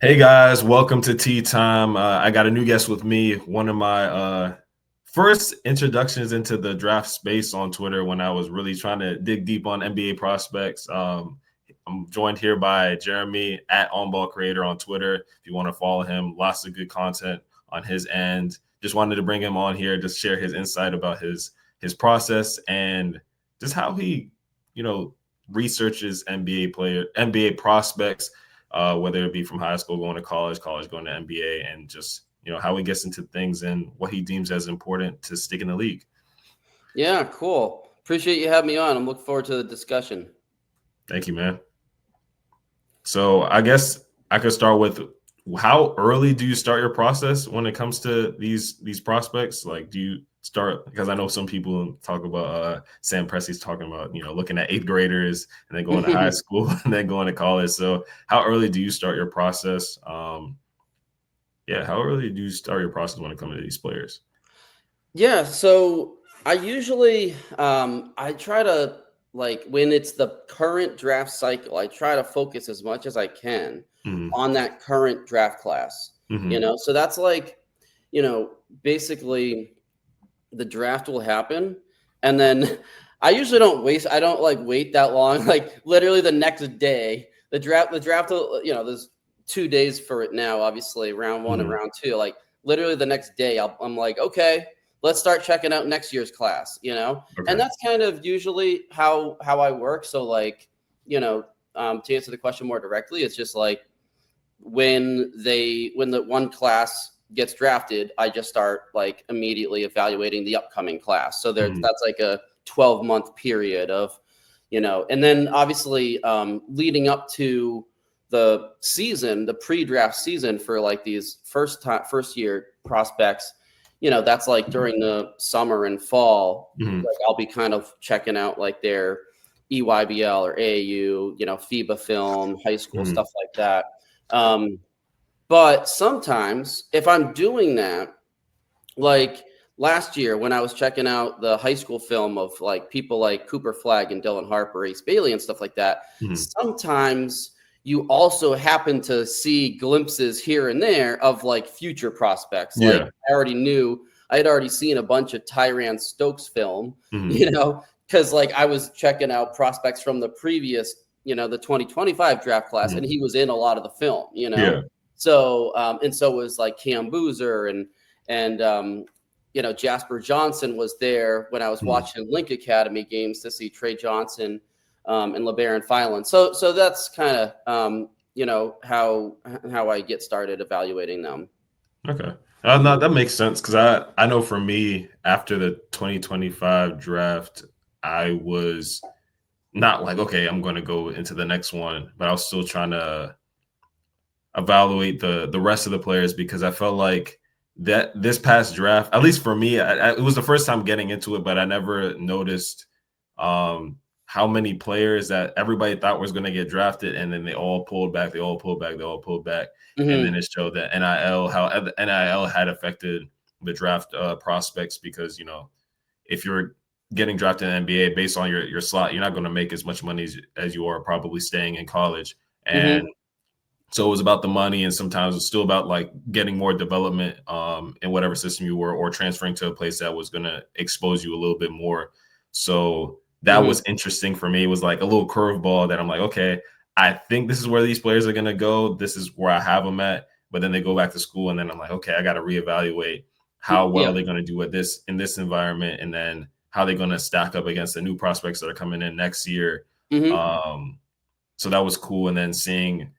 Hey guys, welcome to Tea Time. I got a new guest with me. One of my first introductions into the draft space on Twitter when I was really trying to dig deep on NBA prospects. I'm joined here by Jeremy at OnBall Creator on Twitter. If you want to follow him, lots of good content on his end. Just wanted to bring him on here to share his insight about his process and just how he, researches NBA prospects, whether it be from high school going to college, college going to NBA, and just how he gets into things and what he deems as important to stick in the league. Yeah, cool. Appreciate you having me on. I'm looking forward to the discussion. Thank you, man. So I guess I could start with how early do you start your process when it comes to these prospects? Like, do you start, because I know some people talk about Sam Presti's talking about looking at eighth graders and then going to high school and then going to college. So how early do you start your process? How early do you start your process when it comes to these players? Yeah, so I usually I try to, like, when it's the current draft cycle, I try to focus as much as I can Mm-hmm. on that current draft class. Mm-hmm. So that's like, basically the draft will happen, and then I don't like wait that long. Like literally the next day, the draft will, there's 2 days for it now, obviously, round one and Mm-hmm. round two. Like literally the next day, I'm like, okay, let's start checking out next year's class, and Okay. that's kind of usually how I work. So like, to answer the question more directly, it's just like when the one class gets drafted, I just start like immediately evaluating the upcoming class. So Mm-hmm. that's like a 12-month period of, and then obviously leading up to the season, the pre-draft season for like these first year prospects, that's like during the summer and fall. Mm-hmm. Like I'll be kind of checking out like their EYBL or AAU, FIBA film, high school Mm-hmm. stuff like that. Um, but sometimes if I'm doing that, like last year when I was checking out the high school film of like people like Cooper Flagg and Dylan Harper, Ace Bailey, and stuff like that, Mm-hmm. sometimes you also happen to see glimpses here and there of like future prospects. Like Yeah. I had already seen a bunch of Tyran Stokes film, Mm-hmm. because like I was checking out prospects from the previous, the 2025 draft class, Mm-hmm. and he was in a lot of the film. Yeah. So and so was like Cam Boozer and Jasper Johnson was there when I was Mm-hmm. watching Link Academy games to see Trey Johnson and LeBaron Filan. So that's kind of how I get started evaluating them. Okay. No, that makes sense because I know for me, after the 2025 draft, I was not like, okay, I'm going to go into the next one, but I was still trying to evaluate the rest of the players because I felt like that this past draft, at least for me, it was the first time getting into it, but I never noticed how many players that everybody thought was going to get drafted, and then they all pulled back, they all pulled back, they all pulled back, and then Mm-hmm. it showed that NIL, how NIL had affected the draft prospects because if you're getting drafted in the NBA based on your slot, you're not going to make as much money as you are probably staying in college, and Mm-hmm. so it was about the money, and sometimes it's still about like getting more development in whatever system you were, or transferring to a place that was going to expose you a little bit more. So that Mm-hmm. was interesting for me. It was like a little curveball that I'm like, okay, I think this is where these players are going to go. This is where I have them at. But then they go back to school, and then I'm like, okay, I got to reevaluate how well Yeah. they're going to do with this in this environment, and then how they're going to stack up against the new prospects that are coming in next year. Mm-hmm. Um, so that was cool. And then seeing,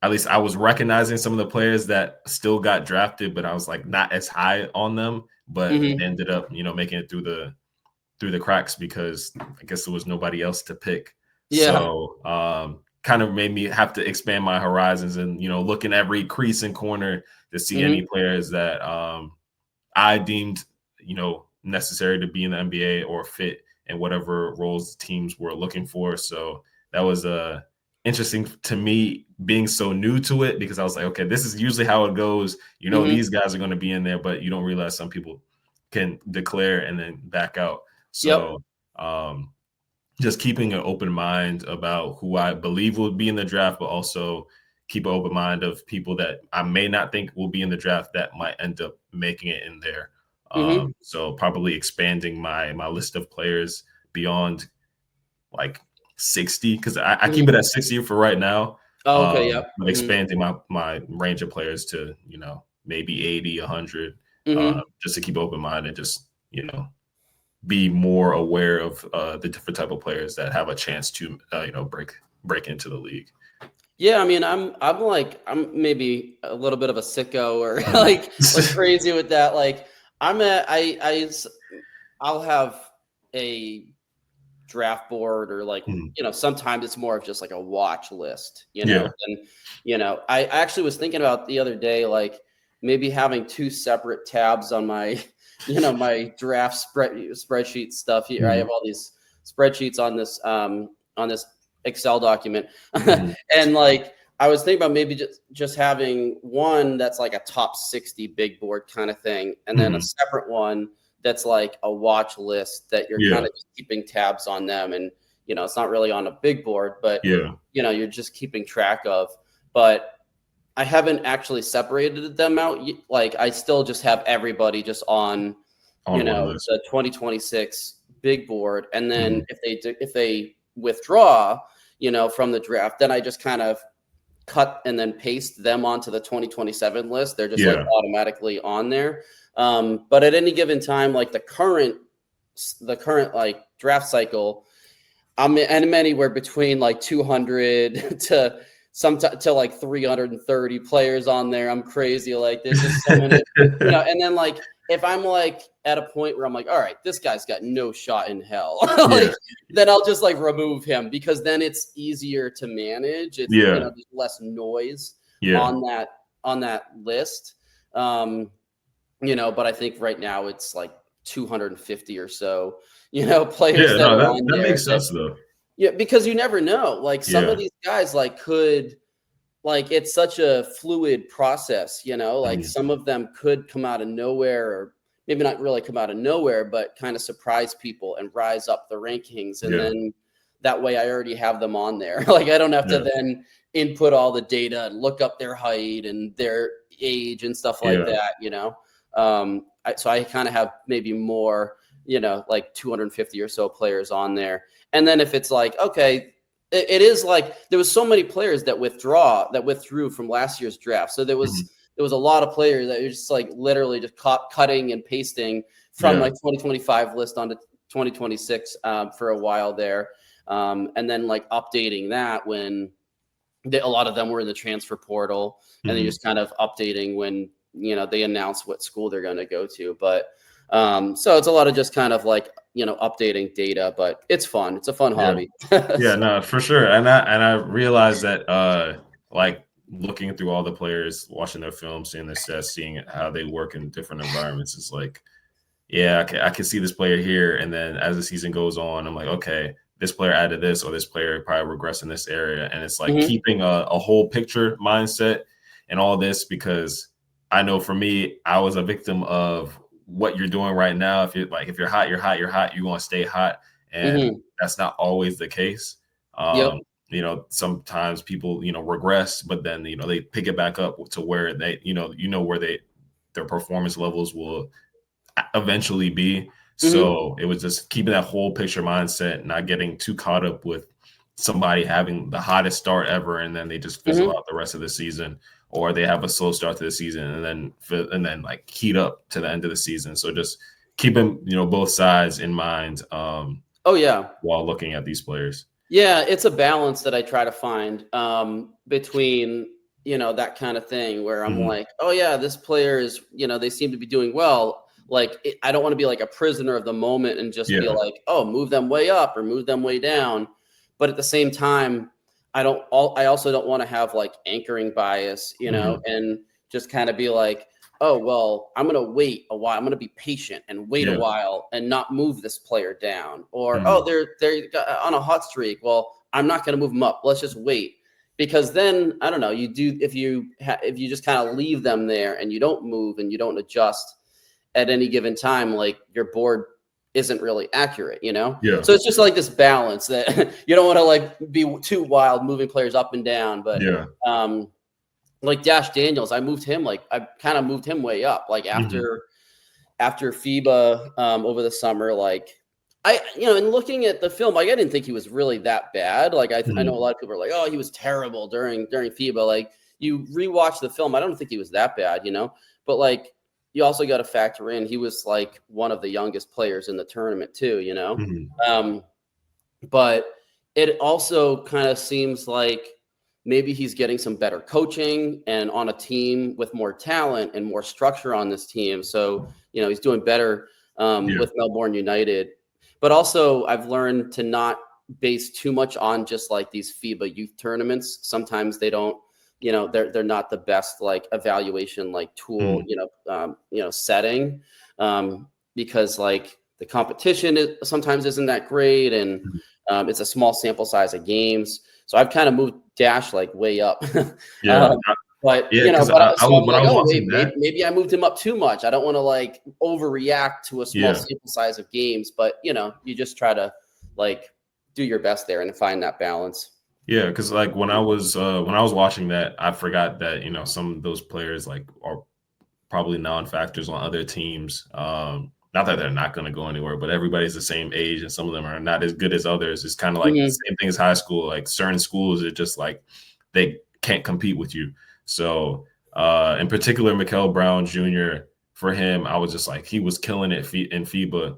at least I was recognizing some of the players that still got drafted, but I was like not as high on them, but Mm-hmm. ended up, making it through the cracks because I guess there was nobody else to pick. Yeah. So kind of made me have to expand my horizons and, look in every crease and corner to see any Mm-hmm. players that I deemed, necessary to be in the NBA or fit in whatever roles teams were looking for. So that was interesting to me being so new to it because I was like, okay, this is usually how it goes. Mm-hmm. These guys are going to be in there, but you don't realize some people can declare and then back out. Yep. So just keeping an open mind about who I believe will be in the draft, but also keep an open mind of people that I may not think will be in the draft that might end up making it in there. So probably expanding my list of players beyond like 60, because I keep it at 60 for right now. Oh, okay, yep. But expanding my range of players to, maybe 80, 100, just to keep open mind and just, be more aware of the different type of players that have a chance to, break into the league. Yeah, I mean, I'm maybe a little bit of a sicko or like crazy with that. Like I'll have a draft board or like, sometimes it's more of just like a watch list, and, I actually was thinking about the other day, like maybe having 2 separate tabs on my, my draft spreadsheet stuff here. I have all these spreadsheets on this Excel document. And like, I was thinking about maybe just having one that's like a top 60 big board kind of thing. And then a separate one that's like a watch list that you're kind of just keeping tabs on them. And, it's not really on a big board, but, you're just keeping track of. But I haven't actually separated them out. Like I still just have everybody just on the 2026 big board. And then if they withdraw, from the draft, then I just kind of cut and then paste them onto the 2027 list. They're just like automatically on there. But at any given time, like the current like draft cycle, I'm anywhere between like 200 to like 330 players on there. I'm crazy. Like there's just so many, and then like, if I'm like at a point where I'm like, all right, this guy's got no shot in hell, then I'll just like remove him, because then it's easier to manage. It's there's less noise on that list. But I think right now it's like 250 or so, players that makes sense though. Yeah, because you never know. Like some of these guys could, it's such a fluid process, like some of them could come out of nowhere, or maybe not really come out of nowhere, but kind of surprise people and rise up the rankings. And then that way I already have them on there. Like I don't have to then input all the data and look up their height and their age and stuff like that, so I kind of have maybe more, like 250 or so players on there. And then if it's like, okay, it is like there was so many players that withdrew from last year's draft. So there was a lot of players that were just like literally just cutting and pasting from like 2025 list onto 2026 for a while there. And then like updating that when a lot of them were in the transfer portal, and then just kind of updating when, they announce what school they're going to go to. But so it's a lot of just kind of like, updating data, but it's fun. It's a fun hobby. No, for sure. And I realized that like looking through all the players, watching their film, seeing their stats, seeing how they work in different environments is like, I can see this player here. And then as the season goes on, I'm like, okay, this player added this, or this player probably regressed in this area. And it's like keeping a whole picture mindset and all this, because I know for me, I was a victim of what you're doing right now. If you're hot, you're hot, you're going to stay hot. And that's not always the case. Sometimes people, regress, but then, they pick it back up to where they, where their performance levels will eventually be. So it was just keeping that whole picture mindset, not getting too caught up with somebody having the hottest start ever, and then they just fizzle out the rest of the season, or they have a slow start to the season and then like heat up to the end of the season. So just keeping, both sides in mind. While looking at these players. Yeah, it's a balance that I try to find between, that kind of thing where I'm like, oh yeah, this player is, they seem to be doing well. Like I don't want to be like a prisoner of the moment and just be like, oh, move them way up or move them way down. But at the same time, I also don't want to have like anchoring bias, and just kind of be like, oh, well, I'm going to wait a while. I'm going to be patient and wait a while and not move this player down. Or, oh, they're on a hot streak. Well, I'm not going to move them up. Let's just wait. Because then, I don't know, if you just kind of leave them there and you don't move and you don't adjust at any given time, like your board isn't really accurate, So it's just like this balance that you don't want to like be too wild moving players up and down, but like Dash Daniels, I kind of moved him way up. Like after FIBA over the summer, like in looking at the film, like I didn't think he was really that bad. Like I know a lot of people are like, oh, he was terrible during FIBA. Like you rewatch the film, I don't think he was that bad, but like you also got to factor in he was like one of the youngest players in the tournament too, but it also kind of seems like maybe he's getting some better coaching and on a team with more talent and more structure on this team. So, he's doing better with Melbourne United. But also I've learned to not base too much on just like these FIBA youth tournaments. Sometimes they don't, they're not the best like evaluation like tool, setting because like the competition sometimes isn't that great and it's a small sample size of games. So I've kind of moved Dash like way up. Yeah. But yeah, but I'm like, oh, maybe I moved him up too much. I don't want to like overreact to a small sample size of games, but you just try to like do your best there and find that balance. Yeah, because like when I was watching that, I forgot that some of those players like are probably non-factors on other teams. Not that they're not going to go anywhere, but everybody's the same age, and some of them are not as good as others. It's kind of like the same thing as high school. Like certain schools are just like they can't compete with you. So in particular, Mikael Brown Jr., for him, I was just like, he was killing it in FIBA.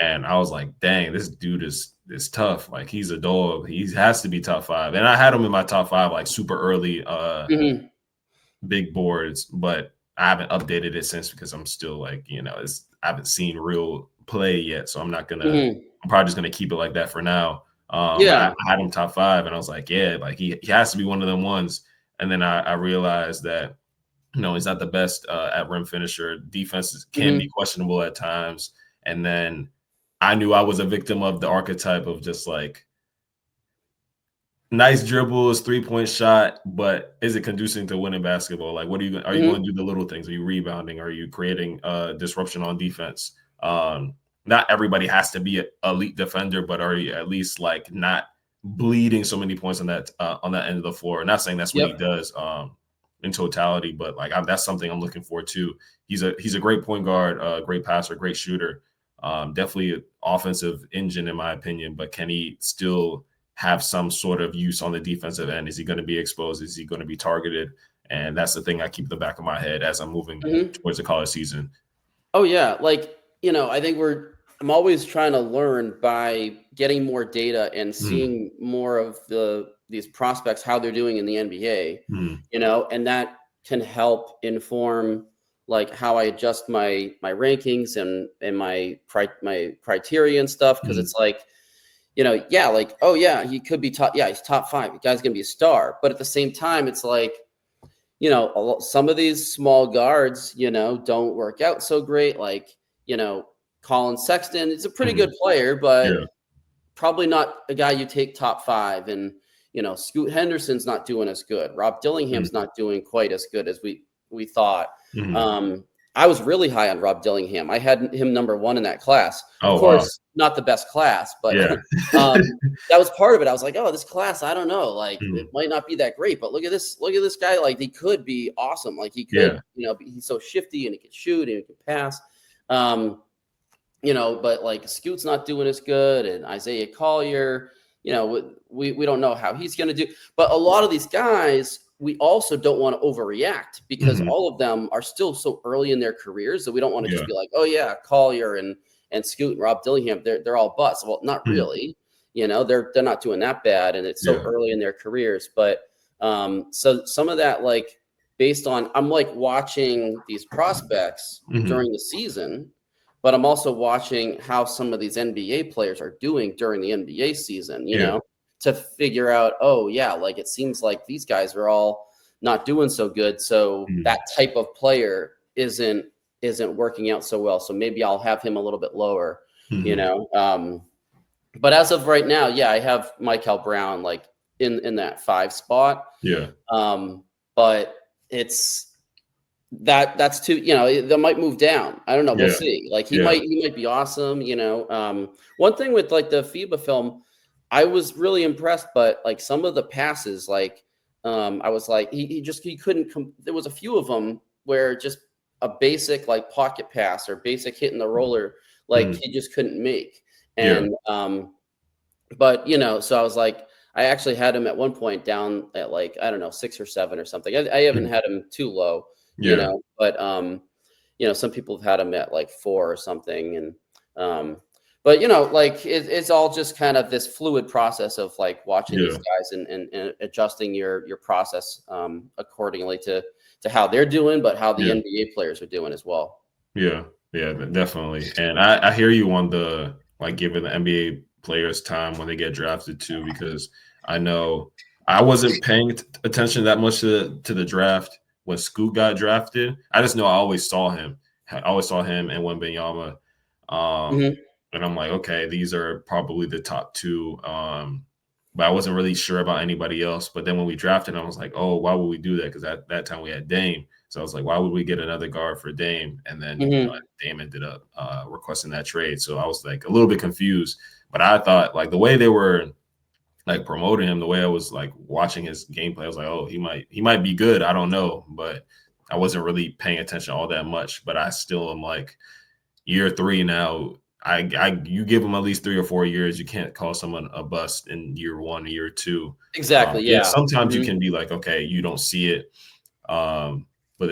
And I was like, dang, this dude is tough. Like he's a dog. He has to be top 5. And I had him in my top 5 like super early big boards, but I haven't updated it since because I'm still like, I haven't seen real play yet. So I'm not gonna I'm probably just gonna keep it like that for now. But I had him top 5 and I was like, yeah, like he has to be one of them ones. And then I realized that, he's not the best at rim finisher. Defenses can be questionable at times. And then I knew I was a victim of the archetype of just like nice dribbles, 3-point shot, but is it conducive to winning basketball? Like, what are you going to do the little things? Are you rebounding? Are you creating disruption on defense? Not everybody has to be an elite defender, but are you at least like not bleeding so many points on that end of the floor? Not saying that's what he does in totality, but like that's something I'm looking for too. He's a great point guard, great passer, great shooter, definitely an offensive engine in my opinion. But can he still have some sort of use on the defensive end? Is he going to be exposed? Is he going to be targeted? And that's the thing I keep in the back of my head as I'm moving towards the college season. Oh yeah, like I think I'm always trying to learn by getting more data and seeing more of these prospects, how they're doing in the NBA, and that can help inform like how I adjust my rankings and my criteria and stuff. Cause it's like, like, oh yeah, he could be top. Yeah. He's top 5. The guy's going to be a star. But at the same time, it's like, some of these small guards, don't work out so great. Like, Colin Sexton is a pretty good player, but probably not a guy you take top 5. And, Scoot Henderson's not doing as good. Rob Dillingham's not doing quite as good as we thought. I was really high on Rob Dillingham. I had him number 1 in that class. Of course, not the best class, but that was part of it. I was like, oh, this class, I don't know. Like it might not be that great, but look at this guy. Like he could be awesome. Like he could, he's so shifty and he can shoot and he can pass. But like Scoot's not doing as good, and Isaiah Collier, we don't know how he's going to do. But a lot of these guys, we also don't want to overreact because all of them are still so early in their careers that we don't want to just be like, oh yeah, Collier and Scoot and Rob Dillingham, they're all busts. Well, not really. They're not doing that bad, and it's so early in their careers. But so some of that, like based on, I'm like watching these prospects during the season, but I'm also watching how some of these NBA players are doing during the NBA season, to figure out, oh yeah, like it seems like these guys are all not doing so good. So that type of player isn't working out so well. So maybe I'll have him a little bit lower, but as of right now, I have Mikael Brown like in that 5 spot. But it's that's too, they might move down. I don't know. We'll see. Like he might be awesome. One thing with like the FIBA film, I was really impressed, but like some of the passes, like I was like, he couldn't there was a few of them where just a basic like pocket pass or basic hit in the roller, like he just couldn't make. And but so I was like, I actually had him at one point down at like, I don't know, 6 or 7 or something. I haven't had him too low, but some people have had him at like 4 or something. And but like it's all just kind of this fluid process of like watching these guys and adjusting your process accordingly to how they're doing, but how the NBA players are doing as well. Yeah, definitely. And I hear you on the like giving the NBA players time when they get drafted too, because I know I wasn't paying attention that much to the draft when Scoot got drafted. I just know I always saw him. I always saw him and Wembanyama. And I'm like, okay, these are probably the top 2. But I wasn't really sure about anybody else. But then when we drafted, I was like, oh, why would we do that? Because at that time we had Dame. So I was like, why would we get another guard for Dame? And then Dame ended up requesting that trade. So I was like a little bit confused. But I thought like the way they were like promoting him, the way I was like watching his gameplay, I was like, oh, he might be good. I don't know. But I wasn't really paying attention all that much. But I still am like year 3 now. You give them at least 3 or 4 years. You can't call someone a bust in year 1, year 2. Exactly. Sometimes you can be like, okay, you don't see it. But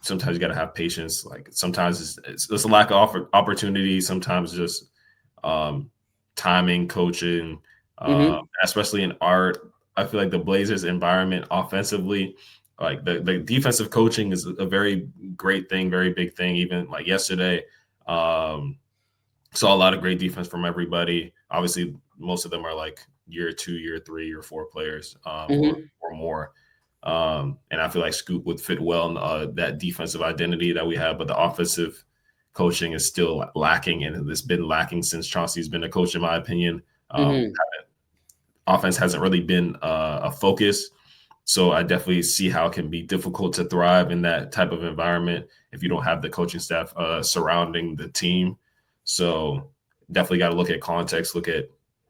sometimes you got to have patience. Like sometimes it's a lack of opportunity. Sometimes just timing, coaching, especially in art. I feel like the Blazers environment offensively, like the defensive coaching is a very great thing, very big thing. Even like yesterday, saw a lot of great defense from everybody. Obviously, most of them are like year 2, year 3, year 4 players or more. And I feel like Scoot would fit well in that defensive identity that we have, but the offensive coaching is still lacking, and it's been lacking since Chauncey's been a coach, in my opinion. Offense hasn't really been a focus. So I definitely see how it can be difficult to thrive in that type of environment if you don't have the coaching staff surrounding the team. So definitely got to look at context, look at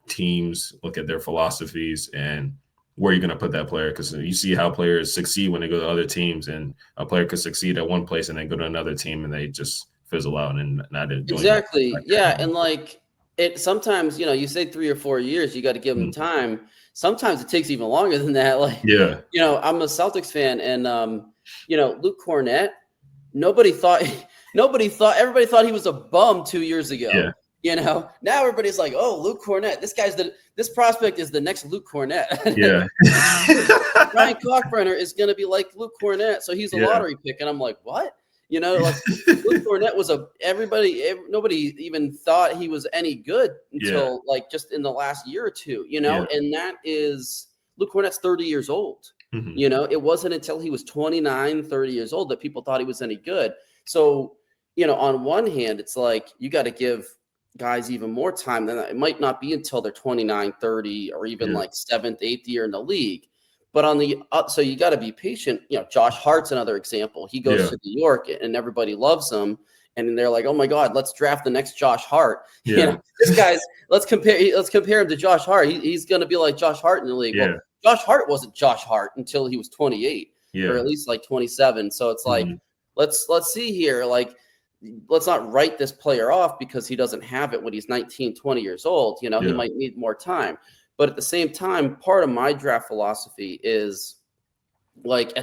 teams, look at their philosophies, and where you're going to put that player. Because you see how players succeed when they go to other teams, and a player could succeed at one place and then go to another team and they just fizzle out and not doing exactly. Yeah. And like it sometimes, you say 3 or 4 years, you got to give them time. Sometimes it takes even longer than that. Like, I'm a Celtics fan, and Luke Cornett, everybody thought he was a bum 2 years ago. Now everybody's like, oh, Luke Cornett, this prospect is the next Luke Cornett. Ryan Cockbrenner is going to be like Luke Cornett, so he's a lottery pick. And I'm like, what? Like Luke Cornett was nobody even thought he was any good until like just in the last year or 2, and that is Luke Cornett's 30 years old. It wasn't until he was 29, 30 years old that people thought he was any good. So, on one hand, it's like you got to give guys even more time than that. It might not be until they're 29, 30, or even like 7th, 8th year in the league. But so you got to be patient. Josh Hart's another example. He goes to New York and everybody loves him. And they're like, oh my God, let's draft the next Josh Hart. This guy's, let's compare him to Josh Hart. He's going to be like Josh Hart in the league. Well, Josh Hart wasn't Josh Hart until he was 28 or at least like 27. So it's like, let's see here. Like, let's not write this player off because he doesn't have it when he's 19, 20 years old. He might need more time. But at the same time, part of my draft philosophy is like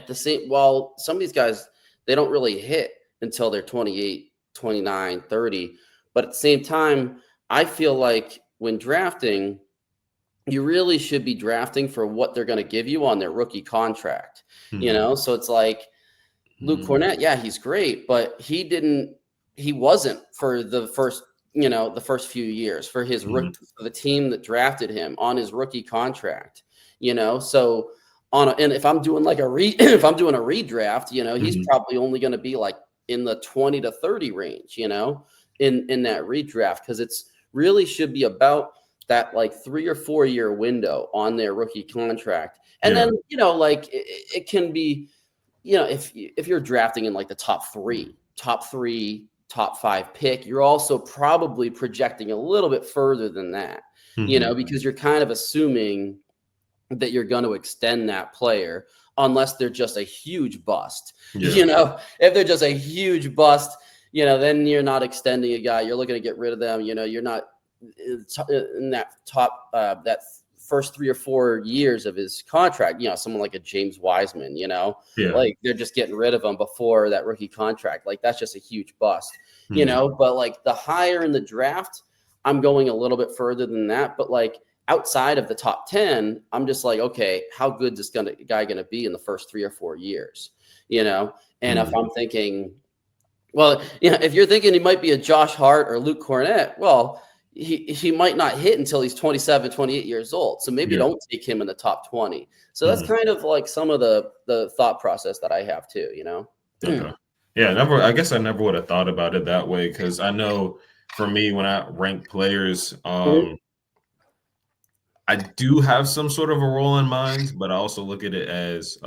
while some of these guys, they don't really hit until they're 28, 29, 30. But at the same time, I feel like when drafting, you really should be drafting for what they're going to give you on their rookie contract. So it's like Luke Cornett, he's great, but he wasn't for the first few years for his for the team that drafted him on his rookie contract, so and if I'm doing like if I'm doing a redraft, he's probably only going to be like in the 20 to 30 range, in that redraft. Cause it's really should be about that like 3 or 4 year window on their rookie contract. And then, like it can be, if you're drafting in like the top 3, top 5 pick, you're also probably projecting a little bit further than that, because you're kind of assuming that you're going to extend that player unless they're just a huge bust. Yeah. If they're just a huge bust, then you're not extending a guy. You're looking to get rid of them. You're not in that top, that first 3 or 4 years of his contract, someone like a James Wiseman, Yeah. like they're just getting rid of him before that rookie contract. Like that's just a huge bust, Mhm. but like the higher in the draft, I'm going a little bit further than that. But like outside of the top 10, I'm just like, okay, how good is this guy going to be in the first 3 or 4 years, And if I'm thinking, well, if you're thinking he might be a Josh Hart or Luke Cornett, well, he might not hit until he's 27, 28 years old. So maybe Yeah. don't take him in the top 20. So that's Mhm. kind of like some of the thought process that I have too, Okay. Yeah, I guess I never would have thought about it that way because I know for me when I rank players, Mhm, I do have some sort of a role in mind, but I also look at it as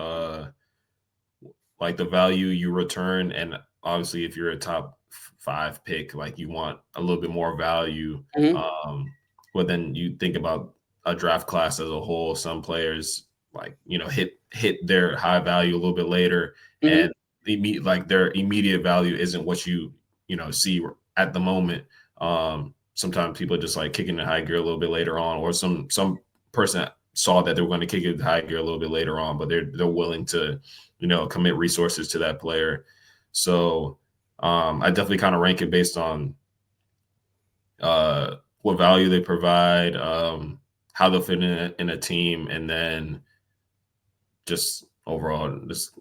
like the value you return, and obviously if you're a top 5 pick, like you want a little bit more value. mhm, Um, but then you think about a draft class as a whole. Some players like hit their high value a little bit later, mhm. and like their immediate value isn't what you see at the moment. Sometimes people just like kicking the high gear a little bit later on, or some person saw that they were going to kick it high gear a little bit later on, but they're willing to commit resources to that player. So I definitely kind of rank it based on what value they provide, how they'll fit in a team, and then just overall, just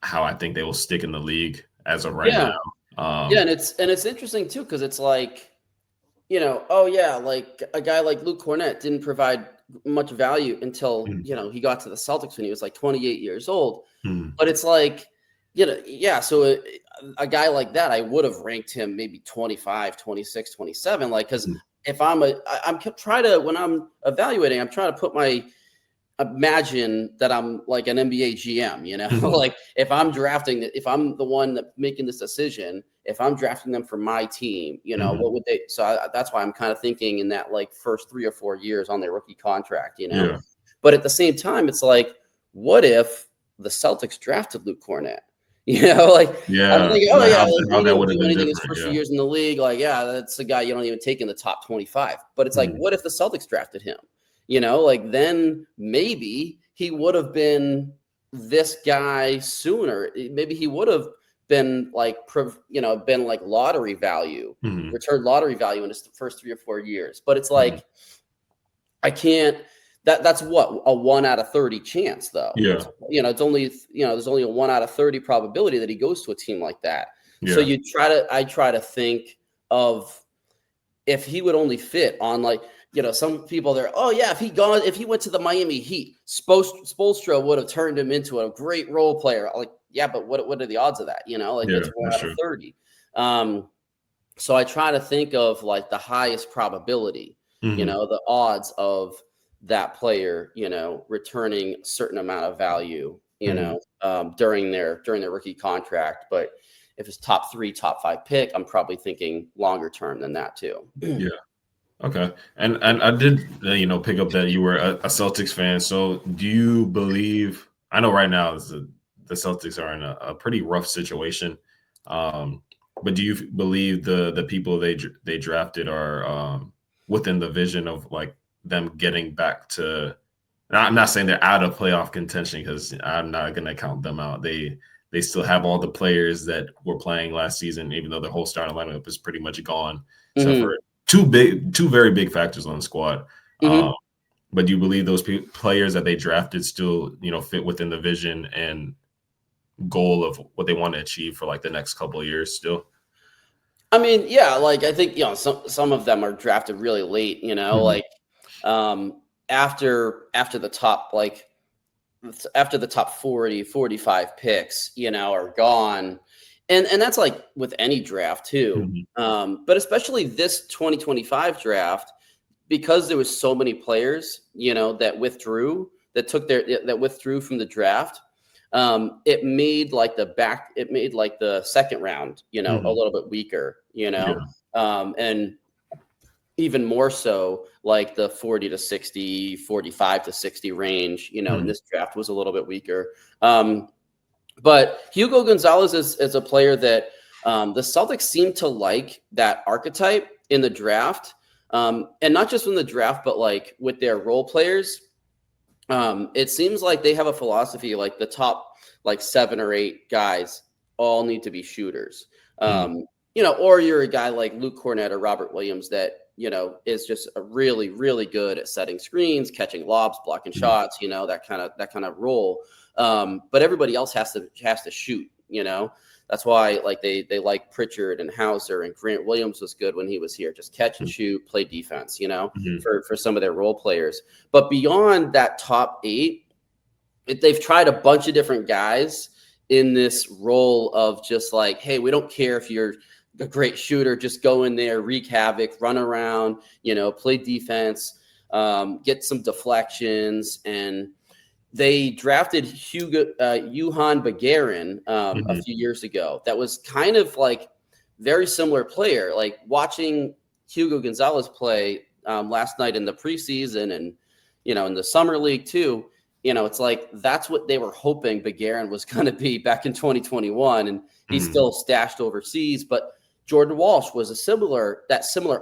how I think they will stick in the league as of right Yeah. now. Yeah. And it's interesting too, because it's like, oh yeah, like a guy like Luke Cornett didn't provide much value until, Mhm, he got to the Celtics when he was like 28 years old. mhm, But it's like, yeah. So a guy like that, I would have ranked him maybe 25, 26, 27. Like, because mhm, if I'm trying to, when I'm evaluating, I'm trying to imagine that I'm like an NBA GM, mhm. like if I'm the one that making this decision, if I'm drafting them for my team, Mhm. what would they, so that's why I'm kind of thinking in that like first 3 or 4 years on their rookie contract, Yeah, but at the same time, it's like, what if the Celtics drafted Luke Cornett? Like I'm yeah. thinking, oh Like yeah, like how he that didn't would have do been anything his different. first few Yeah. years in the league. Like, yeah, that's a guy you don't even take in the top 25. But it's like, Mhm. what if the Celtics drafted him? Like then maybe he would have been this guy sooner. Maybe he would have been like, been like lottery value, Mhm. returned lottery value in his first 3 or 4 years. But it's Mhm. like, I can't. That's what, a 1 out of 30 chance, though. Yeah. It's only, there's only a 1 out of 30 probability that he goes to a team like that. So Yeah. I try to think of, if he would only fit on, like, some people there. Oh yeah, if he went to the Miami Heat, Spoelstra would have turned him into a great role player. Like, yeah, but what are the odds of that? Like Yeah. it's 1 That's out of true. 30. So I try to think of like the highest probability, Mhm. the odds of that player, returning a certain amount of value, Mhm. during their rookie contract. But if it's top 3, top 5 pick, I'm probably thinking longer term than that too. Yeah. Okay. And I did pick up that you were a Celtics fan. So do you believe? I know right now the Celtics are in a pretty rough situation. Um, but do you believe the people they drafted are within the vision of like them getting back to? And I'm not saying they're out of playoff contention because I'm not going to count them out. They still have all the players that were playing last season, even though their whole starting lineup is pretty much gone, except Hmm. for two very big factors on the squad. Um, Hmm. but do you believe those players that they drafted still, fit within the vision and goal of what they want to achieve for like the next couple of years still? I mean, yeah, like I think, some of them are drafted really late, Mhm, like after the top, like after the top 40, 45 picks, are gone. And that's like with any draft too. mhm, But especially this 2025 draft, because there was so many players, that withdrew from the draft. It made like the second round, a mhm. little bit weaker, Yeah. and even more so like the 40 to 60, 45 to 60 range, in this draft was a little bit weaker. But Hugo Gonzalez is a player that the Celtics seem to like that archetype in the draft. And not just in the draft, but like with their role players. It seems like they have a philosophy like the top like 7 or 8 guys all need to be shooters. Or you're a guy like Luke Cornett or Robert Williams that, is just a really, really good at setting screens, catching lobs, blocking shots, that kind of role. But everybody else has to shoot, That's why like they like Pritchard and Hauser, and Grant Williams was good when he was here. Just catch and shoot, play defense, for some of their role players. But beyond that top 8, they've tried a bunch of different guys in this role of just like, hey, we don't care if you're a great shooter, just go in there, wreak havoc, run around, play defense, get some deflections. And they drafted Johan Begarin a few years ago. That was kind of like very similar player. Like watching Hugo Gonzalez play last night in the preseason and, in the summer league too, it's like that's what they were hoping Begarin was going to be back in 2021. And he's still stashed overseas. But Jordan Walsh was similar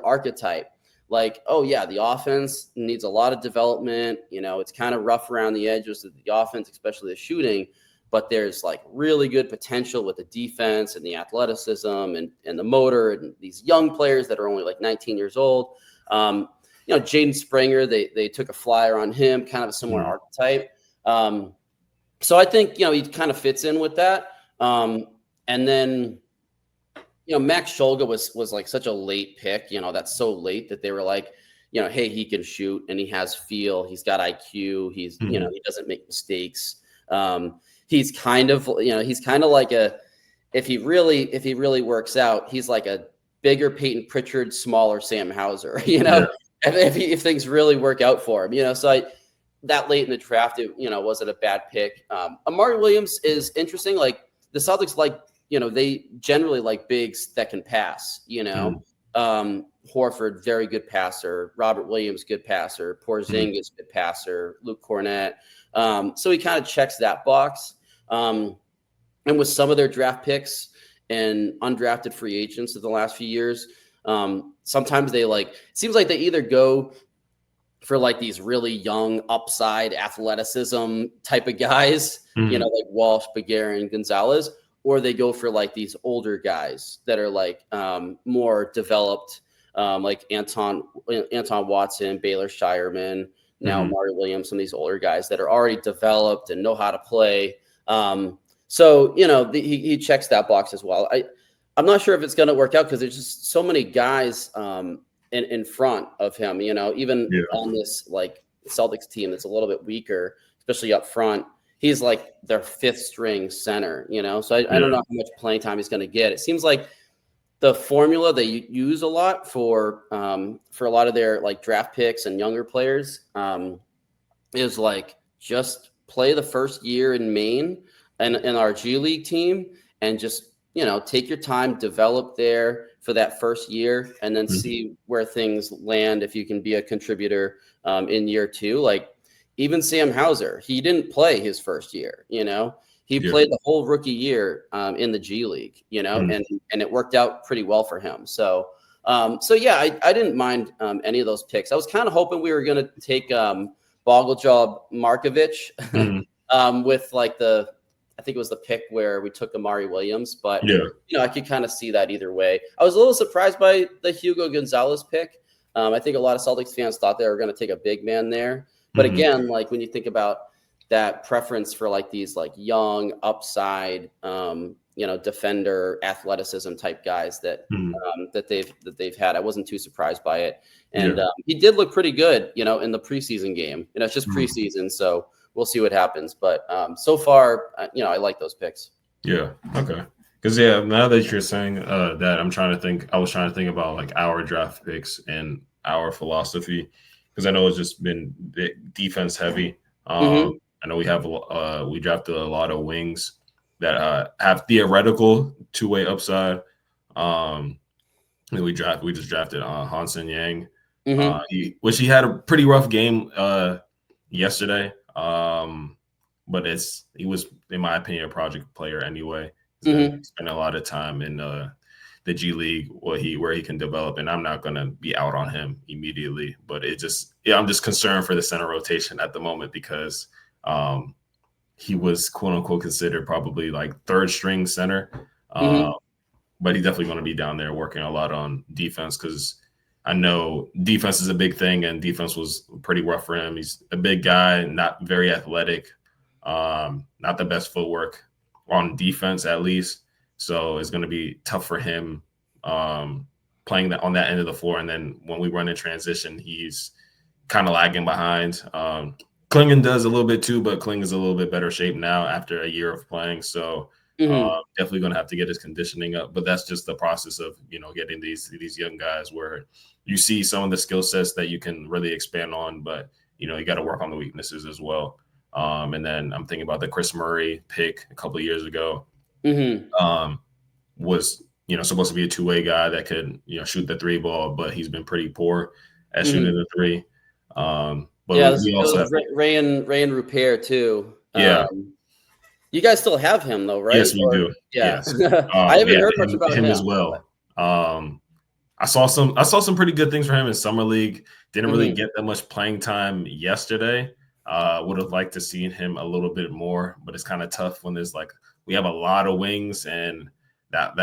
archetype. Like, oh yeah, the offense needs a lot of development. It's kind of rough around the edges of the offense, especially the shooting, but there's like really good potential with the defense and the athleticism and the motor and these young players that are only like 19 years old. Jaden Springer, they took a flyer on him, kind of a similar archetype. So I think, he kind of fits in with that. And then, Max Shulga was like such a late pick, that's so late that they were like, hey, he can shoot and he has feel. He's got IQ. He's, he doesn't make mistakes. He's kind of like if he really works out, he's like a bigger Peyton Pritchard, smaller Sam Hauser, if things really work out for him, so that late in the draft, it, wasn't a bad pick. Amari Williams is interesting. Like the Celtics, like, they generally like bigs that can pass, Horford, very good passer. Robert Williams, good passer. Porzingis, good passer. Luke Cornett. So he kind of checks that box. And with some of their draft picks and undrafted free agents of the last few years, sometimes it seems like they either go for like these really young upside athleticism type of guys, like Walsh, Begarin, Gonzalez, or they go for like these older guys that are like more developed, like Anton Watson, Baylor Shireman, now Amari Williams, some of these older guys that are already developed and know how to play. So, he checks that box as well. I'm not sure if it's going to work out because there's just so many guys in front of him, even on this like Celtics team that's a little bit weaker, especially up front. He's like their 5th string center, so I don't know how much playing time he's going to get. It seems like the formula they use a lot for a lot of their like draft picks and younger players is like just play the first year in Maine and in our G League team and just, take your time, develop there for that first year and then see where things land if you can be a contributor in year 2. Like, even Sam Hauser, he didn't play his first year, he played the whole rookie year in the G League, and it worked out pretty well for him. So I didn't mind any of those picks. I was kind of hoping we were going to take Boglejob Markovic with like I think it was the pick where we took Amari Williams, but I could kind of see that either way. I was a little surprised by the Hugo Gonzalez pick. I think a lot of Celtics fans thought they were going to take a big man there. But again, like when you think about that preference for like these like young upside, defender athleticism type guys that they've had, I wasn't too surprised by it. And he did look pretty good, in the preseason game. It's just preseason, so we'll see what happens. But so far, I like those picks. Yeah. Okay. Because now that you're saying that, I was trying to think about like our draft picks and our philosophy. Because I know it's just been defense heavy. I know we drafted a lot of wings that have theoretical 2-way upside. And we just drafted Hansen Yang He had a pretty rough game yesterday. But he was, in my opinion, a project player anyway. He's going to spend a lot of time in the G League where he can develop, and I'm not going to be out on him immediately. But I'm just concerned for the center rotation at the moment because he was quote unquote considered probably like third string center. But he's definitely going to be down there working a lot on defense because I know defense is a big thing, and defense was pretty rough for him. He's a big guy, not very athletic, not the best footwork on defense at least. So it's going to be tough for him playing on that end of the floor. And then when we run in transition, he's kind of lagging behind. Klingon does a little bit too, but Kling is a little bit better shape now after a year of playing. So definitely going to have to get his conditioning up. But that's just the process of, getting these young guys where you see some of the skill sets that you can really expand on, but, you got to work on the weaknesses as well. And then I'm thinking about the Chris Murray pick a couple of years ago. Was supposed to be a two-way guy that could shoot the three ball, but he's been pretty poor at shooting the three. But we also have Ray and Rupert too. Yeah. You guys still have him though, right? Yes, we do. Yeah. Yes. I haven't heard much about him as well. I saw some pretty good things for him in summer league. Didn't really get that much playing time yesterday. Would have liked to see him a little bit more, but it's kind of tough when we have a lot of wings and that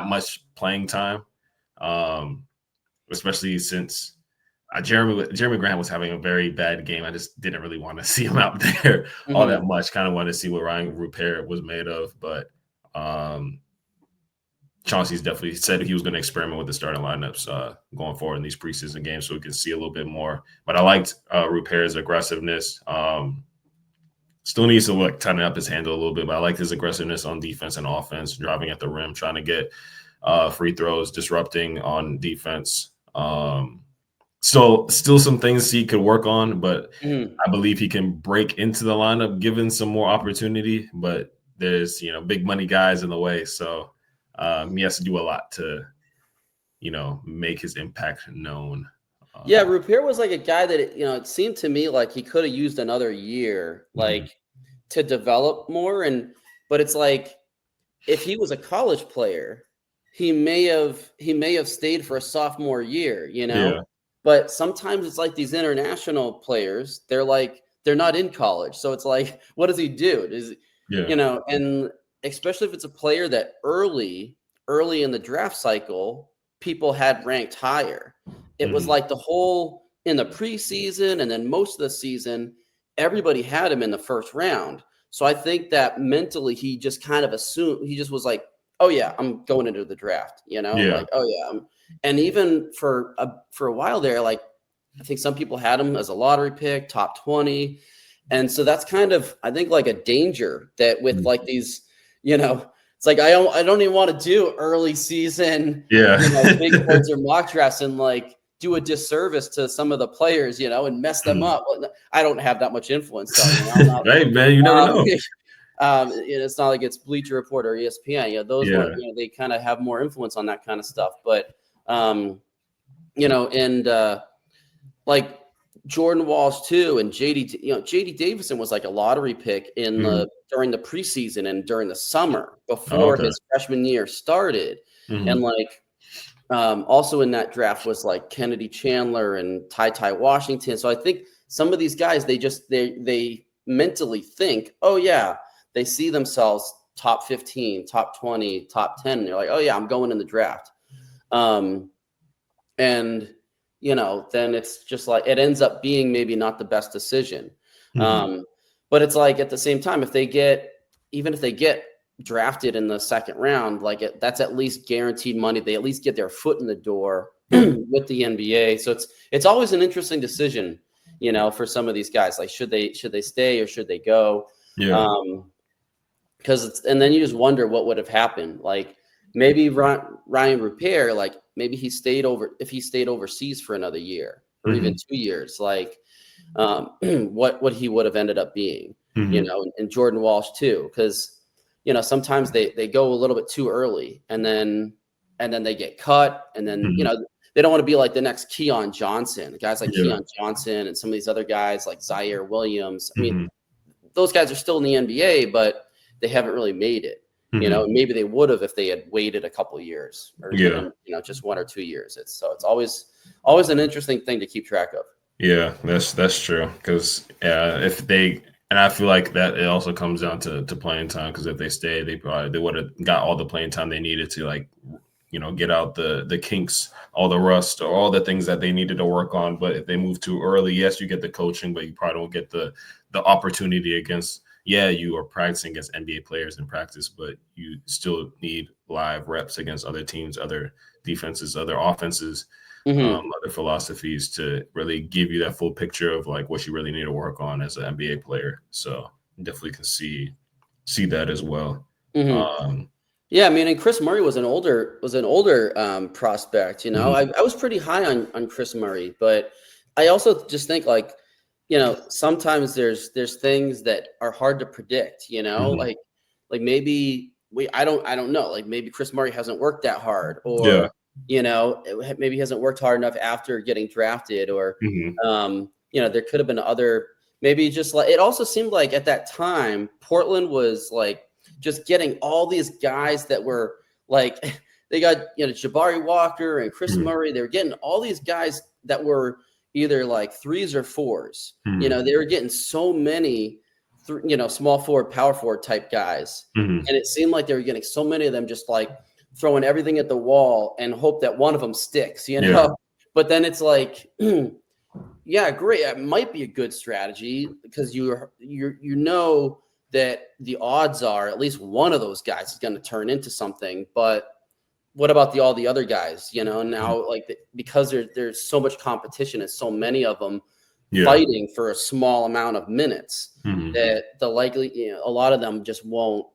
much playing time. Especially since Jeremy Grant was having a very bad game. I just didn't really want to see him out there all that much. Kind of wanted to see what Ryan Rupert was made of, but Chauncey's definitely said he was going to experiment with the starting lineups going forward in these preseason games so we can see a little bit more. But I liked Rupert's aggressiveness. Still needs to tighten up his handle a little bit, but I liked his aggressiveness on defense and offense, driving at the rim, trying to get free throws, disrupting on defense. Still some things he could work on, but I believe he can break into the lineup given some more opportunity. But there's big money guys in the way, so he has to do a lot to make his impact known. Yeah, Rupert was like a guy that it seemed to me like he could have used another year to develop more, but it's like if he was a college player, he may have stayed for a sophomore year, Yeah. But sometimes it's like these international players, they're not in college. So it's like, what does he do? And especially if it's a player that early in the draft cycle, people had ranked higher. It was like the whole in the preseason and then most of the season, everybody had him in the first round. So I think that mentally he just kind of assumed, he just was like, oh yeah, I'm going into the draft, like, oh yeah. And even for a while there, like I think some people had him as a lottery pick, top 20. And so that's kind of, I think, like a danger that with like these, it's like, I don't even want to do early season, big boards or mock drafts and like do a disservice to some of the players, and mess them up. I don't have that much influence. So, I'm not, hey man, you never know. It's not like it's Bleacher Report or ESPN. Those ones, they kind of have more influence on that kind of stuff. But like Jordan Walsh too, and JD Davison was like a lottery pick during the preseason and during the summer before his freshman year started, and like also in that draft was like Kennedy Chandler and Ty Washington. So I think some of these guys they mentally think, oh yeah, they see themselves top 15, top 20, top 10. And they're like, oh yeah, I'm going in the draft. Then it's just like, it ends up being maybe not the best decision. But it's like, at the same time, even if they get drafted in the second round, like that's at least guaranteed money. They at least get their foot in the door with the NBA. So it's always an interesting decision, for some of these guys, like, should they stay or should they go? And then you just wonder what would have happened. Like maybe Ryan Rupert, like maybe if he stayed overseas for another year or even 2 years, like what he would have ended up being, and Jordan Walsh too. Cause sometimes they go a little bit too early and then they get cut. And then, they don't want to be like the next Keon Johnson, guys like Yeah. Keon Johnson and some of these other guys like Zaire Williams. I mean, Mm-hmm. those guys are still in the NBA, but they haven't really made it. You know, Mm-hmm. maybe they would have if they had waited a couple of years, or Yeah. even, you know, just 1 or 2 years. It's always an interesting thing to keep track of. Yeah, that's true. Because if they, and I feel like that it also comes down to playing time. Because if they stay, they would have got all the playing time they needed to, like, you know, get out the kinks, all the rust, or all the things that they needed to work on. But if they move too early, yes, you get the coaching, but you probably don't get the opportunity against. Yeah, you are practicing against NBA players in practice, but you still need live reps against other teams, other defenses, other offenses, other philosophies to really give you that full picture of like what you really need to work on as an NBA player. So definitely can see that as well. Yeah, I mean, and Chris Murray was an older prospect. You know, I was pretty high on Chris Murray, but I also just think like, you know, sometimes there's things that are hard to predict. You know, like maybe I don't know, like maybe Chris Murray hasn't worked that hard, or you know, maybe he hasn't worked hard enough after getting drafted, or you know, there could have been other, maybe just like, it also seemed like at that time Portland was like just getting all these guys that were like, they got, you know, Jabari Walker and Chris Murray. They were getting all these guys that were either like 3s or 4s. You know, they were getting so many, you know, small forward, power forward type guys. And it seemed like they were getting so many of them just like throwing everything at the wall and hope that one of them sticks, you know? Yeah. But then it's like, yeah, great. It might be a good strategy because you know that the odds are at least one of those guys is going to turn into something. But what about all the other guys? You know, now like because there's so much competition and so many of them fighting for a small amount of minutes that the likely, you know, a lot of them just won't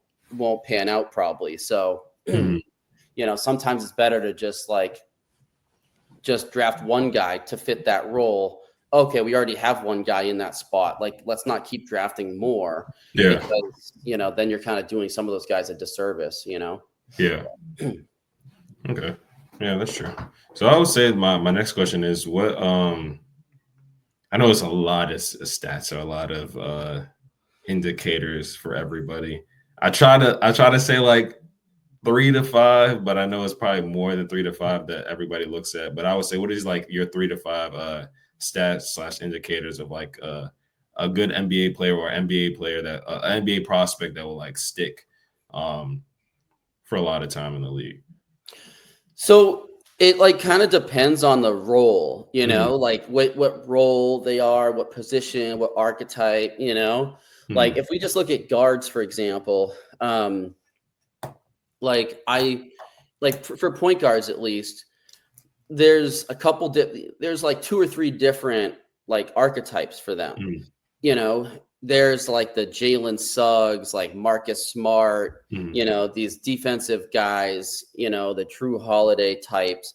pan out probably. So you know, sometimes it's better to just draft one guy to fit that role. Okay, we already have one guy in that spot. Like, let's not keep drafting more. Yeah. Because, you know, then you're kind of doing some of those guys a disservice, you know? Yeah. Okay. Yeah, that's true. So I would say my next question is what I know it's a lot of stats or a lot of indicators for everybody. I try to say like 3 to 5, but I know it's probably more than 3 to 5 that everybody looks at. But I would say, what is like your 3 to 5 stats / indicators of like a good NBA player or NBA player that an NBA prospect that will like stick for a lot of time in the league? So it like kind of depends on the role, you know, like what role they are, what position, what archetype, you know. Like if we just look at guards, for example, like for point guards at least, there's a couple there's like 2 or 3 different like archetypes for them. You know, there's like the Jalen Suggs, like Marcus Smart, you know, these defensive guys, you know, the True Holiday types,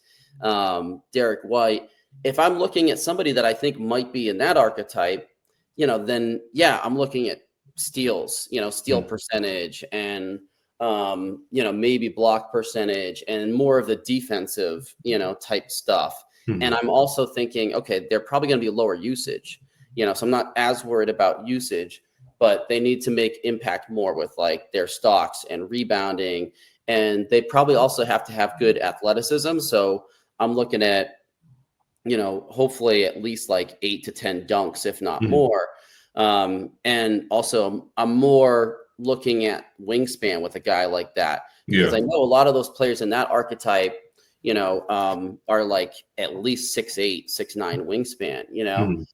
Derek White. If I'm looking at somebody that I think might be in that archetype, you know, then yeah, I'm looking at steals, you know, steal percentage and you know, maybe block percentage and more of the defensive, you know, type stuff. And I'm also thinking, okay, they're probably going to be lower usage, you know, so I'm not as worried about usage, but they need to make impact more with like their stocks and rebounding. And they probably also have to have good athleticism. So I'm looking at, you know, hopefully at least like 8 to 10 dunks, if not more. And also I'm more looking at wingspan with a guy like that, because I know a lot of those players in that archetype, you know, are like at least 6'8", 6'9" wingspan, you know,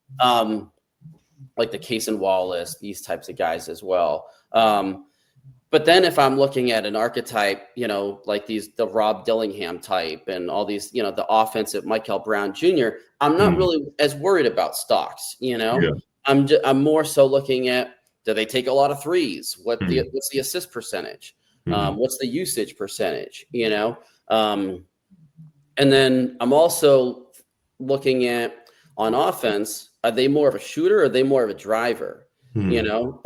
like the Cason Wallace, these types of guys as well. But then if I'm looking at an archetype, you know, like the Rob Dillingham type and all these, you know, the offensive Michael Brown Jr., I'm not really as worried about stocks, you know. I'm more so looking at, do they take a lot of threes? What's the assist percentage? What's the usage percentage? You know, and then I'm also looking at on offense, are they more of a shooter or are they more of a driver? You know,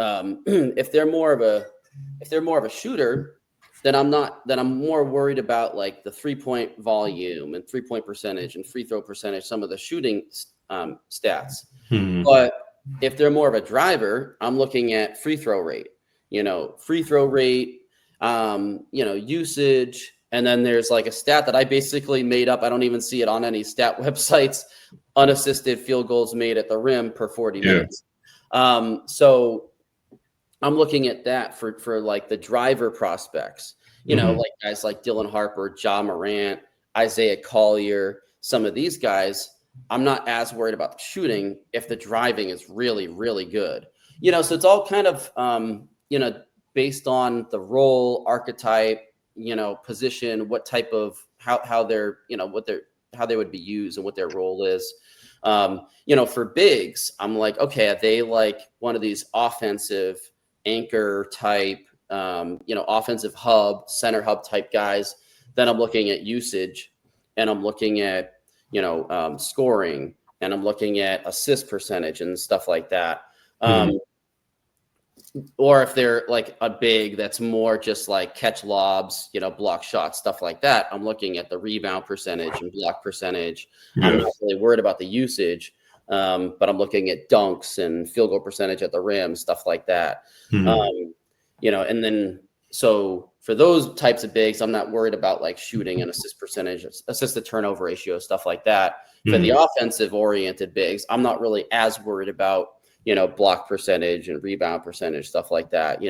if they're more of a shooter, then I'm more worried about like the 3-point volume and 3-point percentage and free throw percentage, some of the shooting stats. Hmm. But if they're more of a driver, I'm looking at free throw rate, usage. And then there's like a stat that I basically made up. I don't even see it on any stat websites. Unassisted field goals made at the rim per 40 minutes. So I'm looking at that for like the driver prospects, like guys like Dylan Harper, Ja Morant, Isaiah Collier, some of these guys. I'm not as worried about the shooting if the driving is really, really good. So it's all kind of, based on the role, archetype, position, what type of, how they're, how they would be used and what their role is. For bigs, I'm like, okay, are they like one of these offensive anchor type, offensive hub, center hub type guys? Then I'm looking at usage, and I'm looking at, scoring, and I'm looking at assist percentage and stuff like that. Or if they're like a big that's more just like catch lobs, block shots, stuff like that, I'm looking at the rebound percentage and block percentage. I'm not really worried about the usage, but I'm looking at dunks and field goal percentage at the rim, stuff like that. And then so for those types of bigs, I'm not worried about like shooting and assist percentage, assist to turnover ratio, stuff like that. For the offensive oriented bigs, I'm not really as worried about block percentage and rebound percentage, stuff like that,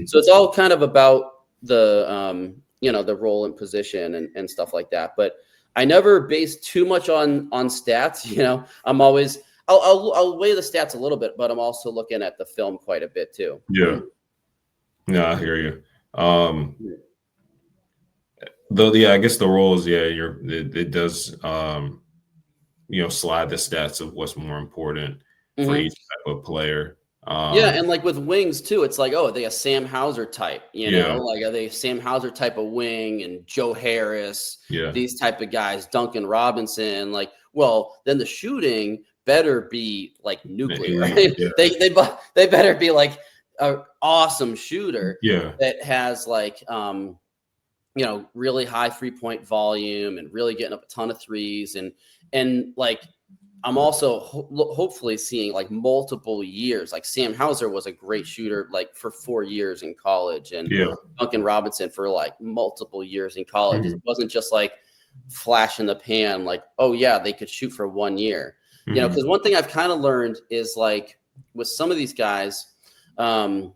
So it's all kind of about the, the role and position and stuff like that. But I never base too much on stats. I'm always, I'll weigh the stats a little bit, but I'm also looking at the film quite a bit too. Yeah. I hear you. Though, I guess the roles, it does, slide the stats of what's more important for each type of player. And like with wings too, it's like, oh, are they a Sam Hauser type? Like are they Sam Hauser type of wing and Joe Harris? These type of guys, Duncan Robinson. Like, well, then the shooting better be like nuclear. Right? They better be like an awesome shooter that has like really high 3-point volume and really getting up a ton of threes and like. I'm also hopefully seeing like multiple years. Like Sam Hauser was a great shooter, like for 4 years in college, and Duncan Robinson for like multiple years in college. It wasn't just like flash in the pan, like, oh yeah, they could shoot for 1 year. Because one thing I've kind of learned is like with some of these guys that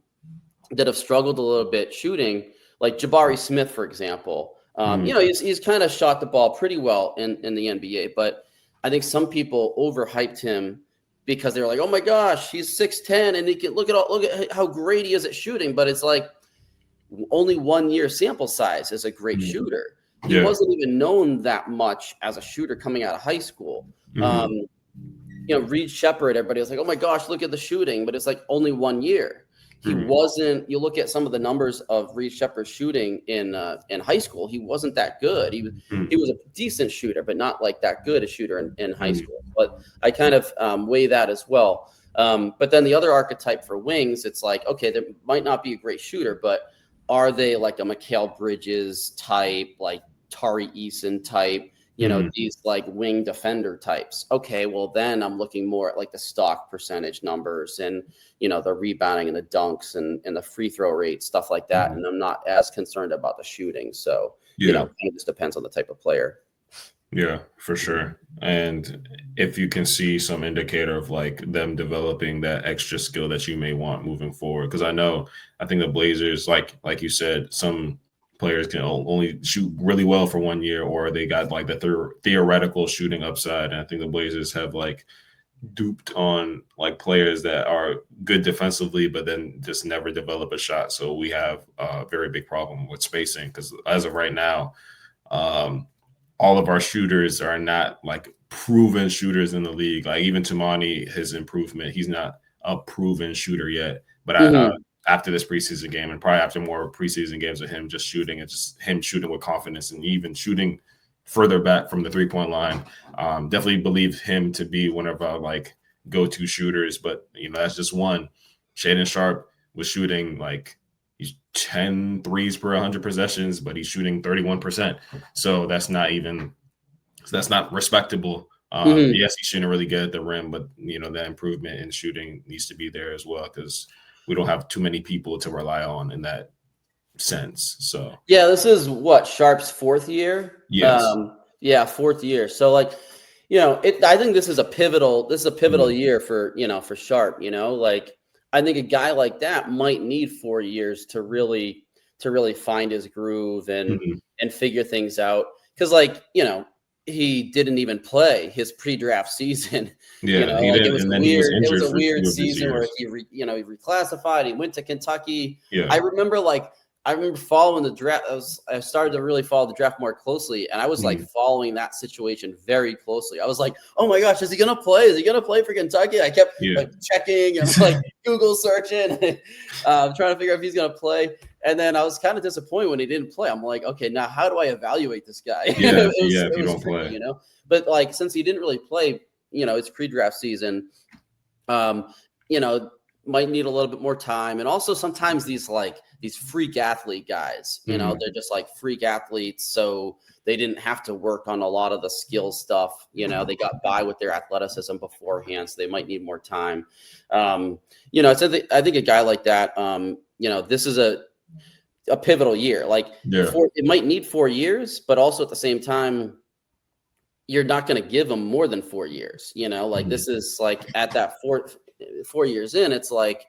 have struggled a little bit shooting, like Jabari Smith, for example. He's kind of shot the ball pretty well in the NBA, but I think some people overhyped him because they were like, "Oh my gosh, he's 6'10", and he can look at how great he is at shooting." But it's like only 1 year sample size is a great shooter. He wasn't even known that much as a shooter coming out of high school. Reed Shepherd, everybody was like, "Oh my gosh, look at the shooting," but it's like only 1 year. He wasn't. You look at some of the numbers of Reed Shepherd's shooting in high school. He wasn't that good. He was a decent shooter, but not like that good a shooter in high school. But I kind of weigh that as well. But then the other archetype for wings, it's like, okay, they might not be a great shooter, but are they like a Mikal Bridges type, like Tari Eason type? These like wing defender types. Okay, well then I'm looking more at like the stock percentage numbers and, the rebounding and the dunks and the free throw rate, stuff like that. And I'm not as concerned about the shooting. So, it just depends on the type of player. Yeah, for sure. And if you can see some indicator of like them developing that extra skill that you may want moving forward. Because I think the Blazers, like you said, some players can only shoot really well for 1 year, or they got like the theoretical shooting upside. And I think the Blazers have like duped on like players that are good defensively, but then just never develop a shot. So we have a very big problem with spacing because as of right now, all of our shooters are not like proven shooters in the league. Like even Tumani, his improvement, he's not a proven shooter yet. But after this preseason game and probably after more preseason games of him just shooting and just him shooting with confidence and even shooting further back from the 3-point line, definitely believe him to be one of our like go-to shooters. But, that's just one. Shaedon Sharpe was shooting like, he's 10 threes per 100 possessions, but he's shooting 31%. So that's not respectable. Yes, he's shooting really good at the rim, but that improvement in shooting needs to be there as well, because we don't have too many people to rely on in that sense. So yeah, this is what, Sharp's fourth year. yes. Yeah, fourth year. So like, I think this is a pivotal year for Sharp. Like, I think a guy like that might need 4 years to really find his groove and figure things out. Because like, he didn't even play his pre-draft season. Yeah, he Like did, and then he was it was injured a for 2 weird of his season where years. he reclassified. He went to Kentucky. Yeah. I remember following the draft. I started to really follow the draft more closely, and I was like following that situation very closely. I was like, "Oh my gosh, is he gonna play? Is he gonna play for Kentucky?" I kept like checking and like Google searching, trying to figure out if he's gonna play. And then I was kind of disappointed when he didn't play. I'm like, okay, now how do I evaluate this guy? Yeah, it if you was don't tricky, play. But like, since he didn't really play, it's pre-draft season. Might need a little bit more time. And also sometimes these freak athlete guys, they're just like freak athletes. So they didn't have to work on a lot of the skill stuff. They got by with their athleticism beforehand. So they might need more time. So I think a guy like that, this is a pivotal year. Like it might need 4 years, but also at the same time, you're not going to give him more than 4 years. Like this is like at that 4 years in, it's like,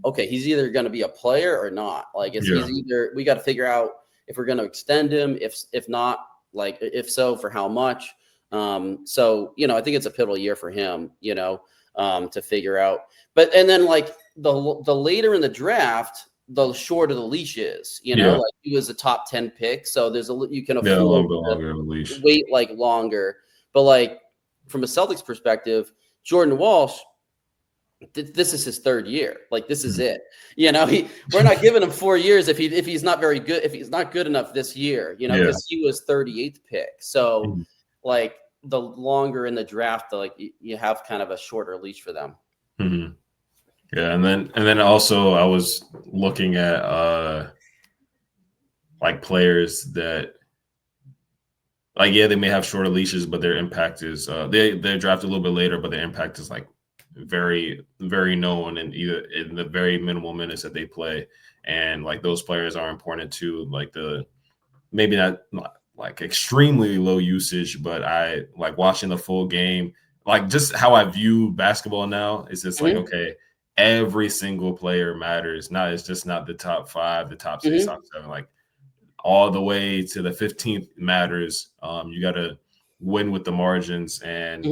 okay, he's either going to be a player or not. Like he's either, we got to figure out if we're going to extend him, if not, like, if so, for how much. So, I think it's a pivotal year for him, to figure out. And then like the later in the draft, the shorter the leash is, like he was a top 10 pick. So you can afford a little bit longer leash. Wait like longer. But like from a Celtics perspective, Jordan Walsh, this is his third year. Like this is it. We're not giving him 4 years if he's not very good, if he's not good enough this year, because he was 38th pick. So like the longer in the draft, like you have kind of a shorter leash for them. Yeah, and then also I was looking at like players that, like, they may have shorter leashes, but their impact is they're drafted a little bit later, but their impact is like very, very known in the very minimal minutes that they play. And like those players are important too. Like maybe not like extremely low usage, but I like watching the full game. Like just how I view basketball now is just like, okay, every single player matters. It's just not the top 5, the top 6, top 7, like all the way to the 15th matters. You got to win with the margins. And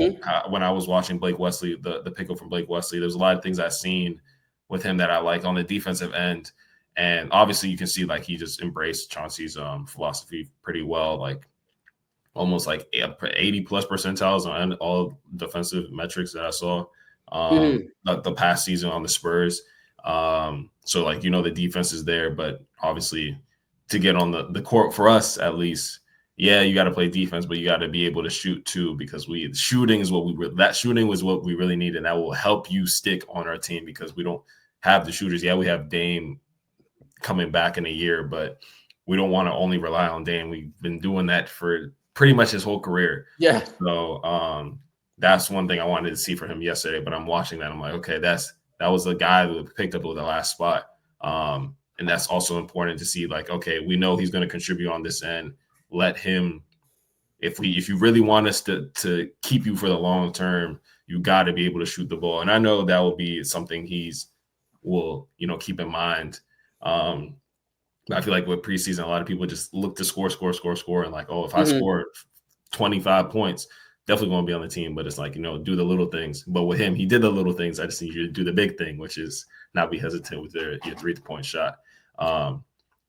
when I was watching Blake Wesley, the pickup from Blake Wesley, there's a lot of things I've seen with him that I like on the defensive end. And obviously you can see like he just embraced Chauncey's philosophy pretty well, like almost like 80 plus percentiles on all defensive metrics that I saw the past season on the Spurs. So like, the defense is there, but obviously to get on the court for us, at least, you got to play defense, but you got to be able to shoot too, because shooting is that shooting was what we really need. And that will help you stick on our team, because we don't have the shooters. Yeah, we have Dame coming back in a year, but we don't want to only rely on Dame. We've been doing that for pretty much his whole career. Yeah. So that's one thing I wanted to see for him yesterday, but I'm watching that. I'm like, okay, that was the guy who picked up the last spot. And that's also important to see, like, okay, we know he's going to contribute on this end. Let him, if you really want us to keep you for the long term, you got to be able to shoot the ball. And I know that will be something will keep in mind. I feel like with preseason, a lot of people just look to score, and like, oh, if I score 25 points, definitely going to be on the team. But it's like, do the little things. But with him, he did the little things. I just need you to do the big thing, which is not be hesitant with your 3-point shot,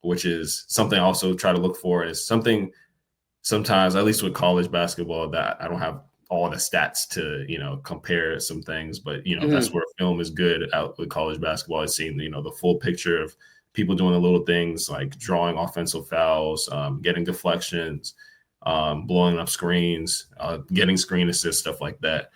which is something I also try to look for. And it's something sometimes, at least with college basketball, that I don't have all the stats to, compare some things. But, that's where film is good out with college basketball. Is seeing, the full picture of people doing the little things like drawing offensive fouls, getting deflections, blowing up screens, getting screen assists, stuff like that.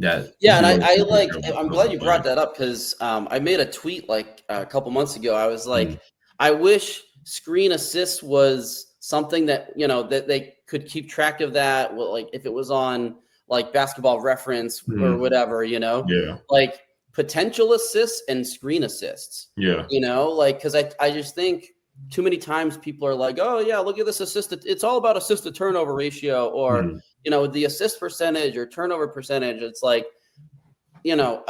Yeah, you Yeah, and can really I see like. I'm those glad in you brought players. that up because I made a tweet like a couple months ago. I was Mm, like, I wish screen assist was something that that they could keep track of that. Well, like if it was on like Basketball Reference or mm, whatever, yeah, like potential assists and screen assists. yeah, Like because I just think too many times people are like, oh yeah, look at this assist. It's all about assist to turnover ratio or mm, the assist percentage or turnover percentage. It's like you know,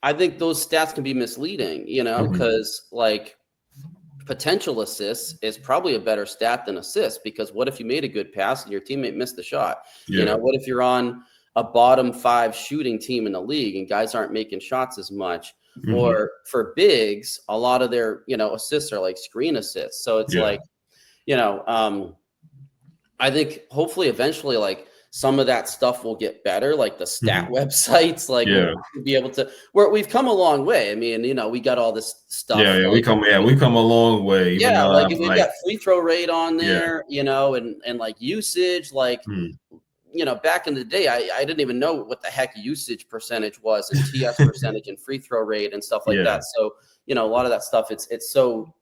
I think those stats can be misleading, mhm, because like potential assists is probably a better stat than assists because what if you made a good pass and your teammate missed the shot? yeah, What if you're on a bottom 5 shooting team in the league and guys aren't making shots as much? mhm, Or for bigs, a lot of their, assists are like screen assists. So it's yeah, like, you know, um, I think hopefully eventually like some of that stuff will get better, like the stat mhm, websites, like yeah, we'll be able to where we've come a long way. I mean, we got all this yeah, stuff yeah. like We come a long way. Even yeah, though like I'm we've like, got free throw rate on yeah, there, and like usage, like mm, back in the day, I didn't even know what the heck usage percentage was and TS percentage and free throw rate and stuff like yeah, that. So, a lot of that stuff, it's so,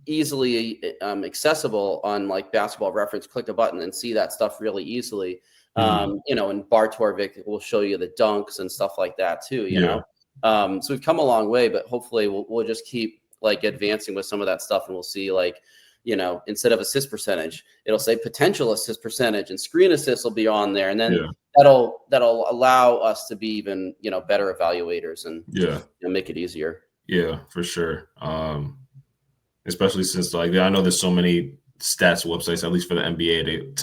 easily accessible on like Basketball Reference. Click a button and see that stuff really easily. mhm, And Bartorvik will show you the dunks and stuff like that too. yeah, So we've come a long way, but hopefully we'll just keep like advancing with some of that stuff, and we'll see like instead of assist percentage, it'll say potential assist percentage, and screen assists will be on there, and then yeah, that'll allow us to be even better evaluators and yeah, make it easier. yeah, for sure. Especially since like I know there's so many stats websites, at least for the NBA,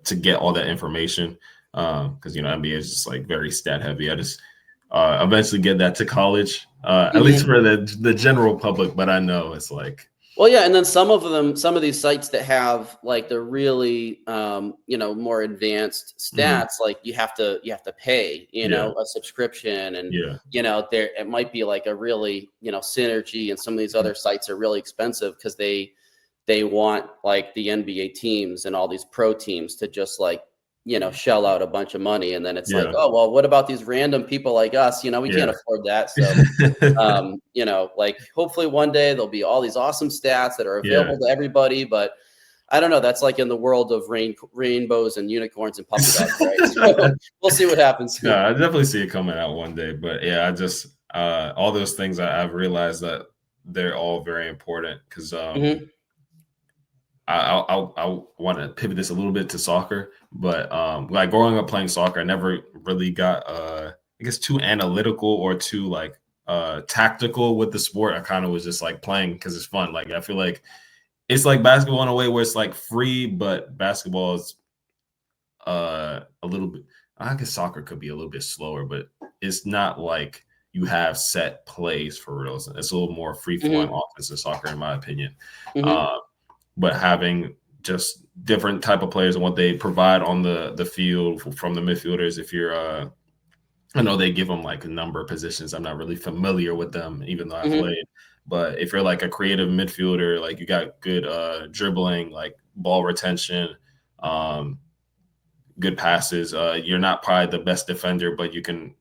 to get all that information. Because NBA is just like very stat heavy. I just eventually get that to college, at least Mhm. for the general public. But I know it's like, Well, yeah, and then some of these sites that have like the really more advanced mhm, stats, like you have to pay, yeah, a subscription, and yeah, there it might be like a really synergy, and some of these other sites are really expensive because they want like the NBA teams and all these pro teams to just like shell out a bunch of money, and then it's like, yeah, oh well, what about these random people like us? We can't yeah, afford that, so like hopefully one day there'll be all these awesome stats that are yeah. available to everybody, but I don't know. That's like in the world of rainbows and unicorns and puppy dogs, right? So we'll see what happens. No, I definitely see it coming out one day. But yeah, I just all those things I've realized that they're all very important because Hmm. I want to pivot this a little bit to soccer, but like growing up playing soccer, I never really got I guess too analytical or too like tactical with the sport. I kind of was just like playing because it's fun. Like I feel like it's like basketball in a way where it's like free, but basketball is a little bit. I guess soccer could be a little bit slower, but it's not like you have set plays for real. It's a little more free flowing Hmm. offense in soccer, in my opinion. Hmm. Uh, but having just different type of players and what they provide on the field from the midfielders. If you're, I know they give them like a number of positions. I'm not really familiar with them, even though I Hmm. played. But if you're like a creative midfielder, like you got good dribbling, like ball retention, um, good passes. You're not probably the best defender, but you can,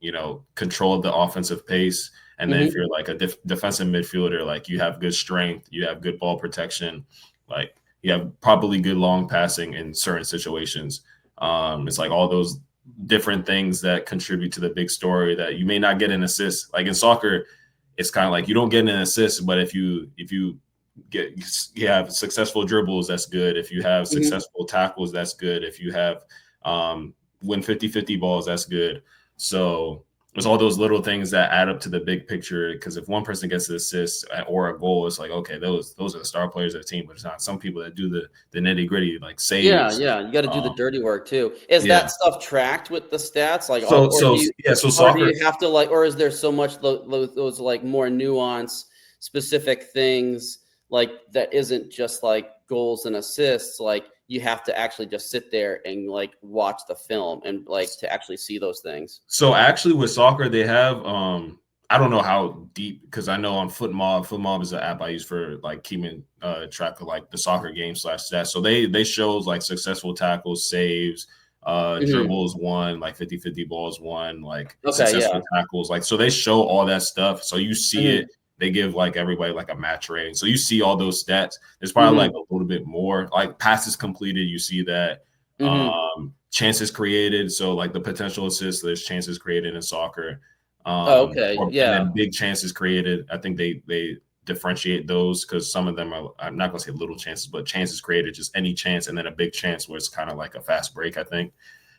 control the offensive pace. And then if Hmm. you're like a defensive midfielder, like you have good strength, you have good ball protection, like you have probably good long passing in certain situations. It's like all those different things that contribute to the big story that you may not get an assist. Like in soccer, it's kind of like you don't get an assist, but if you get you have successful dribbles, that's good. If you have Hmm. successful tackles, that's good. If you have win 50-50 balls, that's good. So there's all those little things that add up to the big picture. Because if one person gets an assist or a goal, it's like, okay, those are the star players of the team. But it's not some people that do the nitty gritty, like Yeah, saves. yeah, you got to do the Um, dirty work too. Is yeah. that stuff tracked with the stats, like, So or do so you, yeah. So or do soccer. you have to like, or is there so much those like more nuance specific things like that isn't just like goals and assists? Like you have to actually just sit there and like watch the film and like to actually see those things. So actually with soccer, they have I don't know how deep because I know on Footmob is an app I use for like keeping track of like the soccer game /stats. So they shows like successful tackles, saves, Mhm. Dribbles one, like 50-50 balls one, like Okay, successful yeah. tackles. Like, so they show all that stuff. So you see it. Mhm. They give like everybody like a match rating. So you see all those stats. There's probably like Mhm. a little bit more. Like passes completed, you see that. Mhm. Chances created. So like the potential assists, there's chances created in soccer. Oh, okay. And Yeah. then big chances created. I think they differentiate those because some of them are, I'm not gonna say little chances, but chances created, just any chance, and then a big chance where it's kind of like a fast break, I think.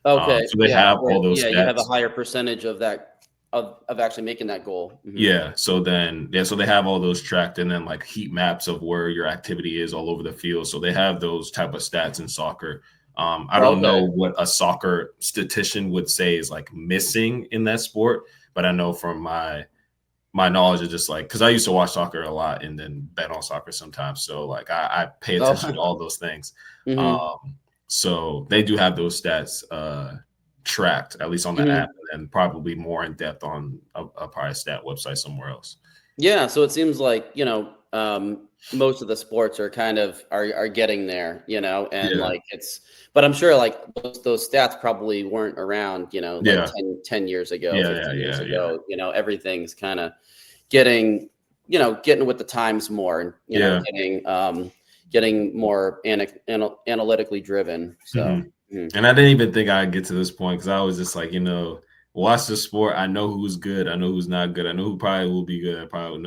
Okay. So they Yeah. have Where all those yeah, you have a stats. higher percentage of that of actually making that goal. Mhm. Yeah. So then, yeah, so they have all those tracked, and then like heat maps of where your activity is all over the field. So they have those type of stats in soccer. I don't know Okay. what a soccer statistician would say is like missing in that sport, but I know from my knowledge is just like, because I used to watch soccer a lot and then bet on soccer sometimes. So like I pay attention to Oh. all those things. Mhm. So they do have those stats tracked, at least on the app, Mhm. and probably more in depth on a probably stat website somewhere else. Yeah, so it seems like, most of the sports are kind of are getting there, and Yeah. like but I'm sure like those stats probably weren't around, like Yeah. 10 years ago, Yeah. Yeah. 15 years Yeah. Yeah. ago, everything's kind of getting, getting with the times more and, Yeah. getting more analytically driven. So, Mhm. mhm. And I didn't even think I'd get to this point because I was just like, watch the sport. I know who's good. I know who's not good. I know who probably will be good. I probably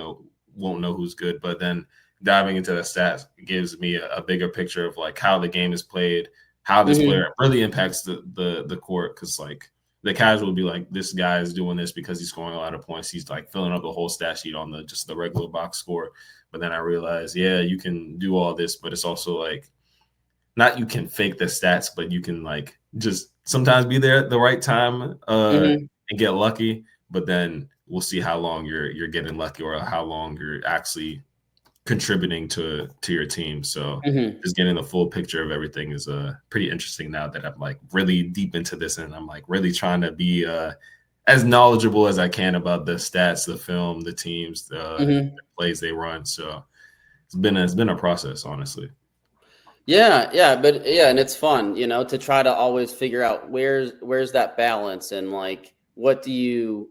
won't know who's good. But then diving into the stats gives me a bigger picture of like how the game is played, how this Mhm. player really impacts the court. Because like the casual would be like, this guy is doing this because he's scoring a lot of points. He's like filling up the whole stat sheet on the regular box score. But then I realized, yeah, you can do all this, but it's also like not you can fake the stats, but you can like just sometimes be there at the right time Mhm. and get lucky. But then we'll see how long you're getting lucky or how long you're actually contributing to your team. So Mhm. just getting the full picture of everything is pretty interesting now that I'm like really deep into this and I'm like really trying to be as knowledgeable as I can about the stats, the film, the teams, the Mhm. plays they run. So it's been a process, honestly. Yeah, yeah, but yeah, and it's fun, to try to always figure out where's that balance and like what do you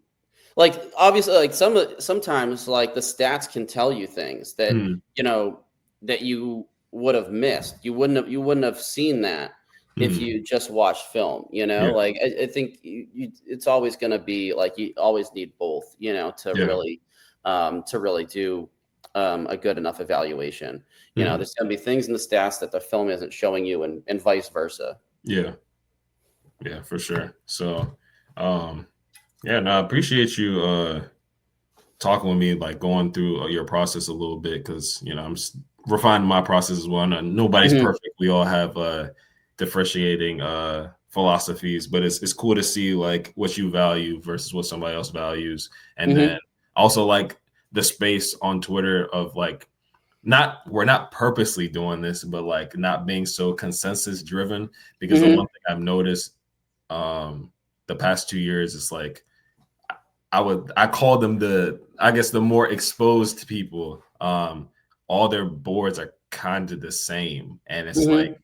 like obviously like sometimes like the stats can tell you things that, Mm, you know, that you would have missed. You wouldn't have seen that if mm, you just watched film, yeah, Like I think it's always gonna be like you always need both, yeah. to really do a good enough evaluation. Mhm. There's going to be things in the stats that the film isn't showing you, and vice versa. Yeah, yeah, for sure. So, um, yeah, no, I appreciate you talking with me, like going through your process a little bit, because I'm refining my process as well. And nobody's Mhm, perfect. We all have differentiating philosophies, but it's cool to see like what you value versus what somebody else values, and then mhm, also like the space on Twitter of like we're not purposely doing this, but like not being so consensus driven. Because the one mhm, thing I've noticed um the past 2 years is like I call them I guess the more exposed people. All their boards are kind of the same. And it's like mhm.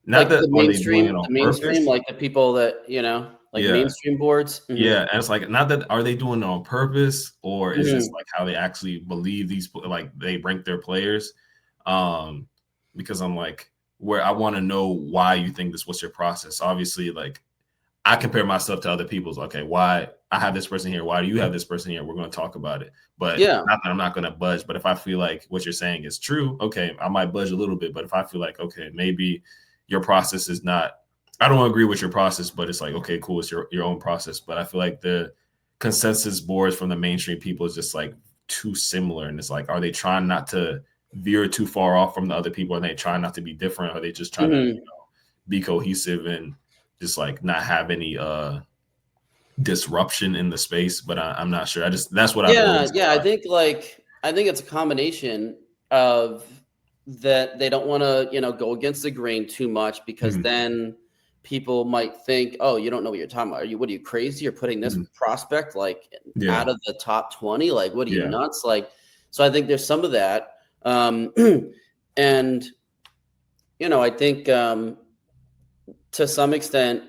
not Like that are they doing it on the mainstream, purpose? like the people that like Yeah. mainstream boards. Mhm, Yeah, and it's like not that are they doing it on purpose or is this mhm, like how they actually believe like they rank their players? Um, because I'm like where I want to know why you think this. What's your process? Obviously, like I compare myself to other people's. Okay, why I have this person here? Why do you have this person here? We're going to talk about it. But yeah, not that I'm not going to budge. But if I feel like what you're saying is true, okay, I might budge a little bit. But if I feel like okay, maybe your process is not I don't agree with your process, but it's like, okay, cool, it's your own process. But I feel like the consensus boards from the mainstream people is just like too similar. And it's like, are they trying not to veer too far off from the other people? Are they trying not to be different? Are they just trying to mhm. be cohesive and just like not have any disruption in the space? But I'm not sure. That's what I've Yeah, noticed yeah, a lot. I think it's a combination of that they don't wanna, go against the grain too much because Mhm, then people might think, "Oh, you don't know what you're talking about. What are you crazy? You're putting this mhm. prospect, like, Yeah. out of the top 20? Like, what are you, Yeah. nuts?" Like, so I think there's some of that, and, I think, to some extent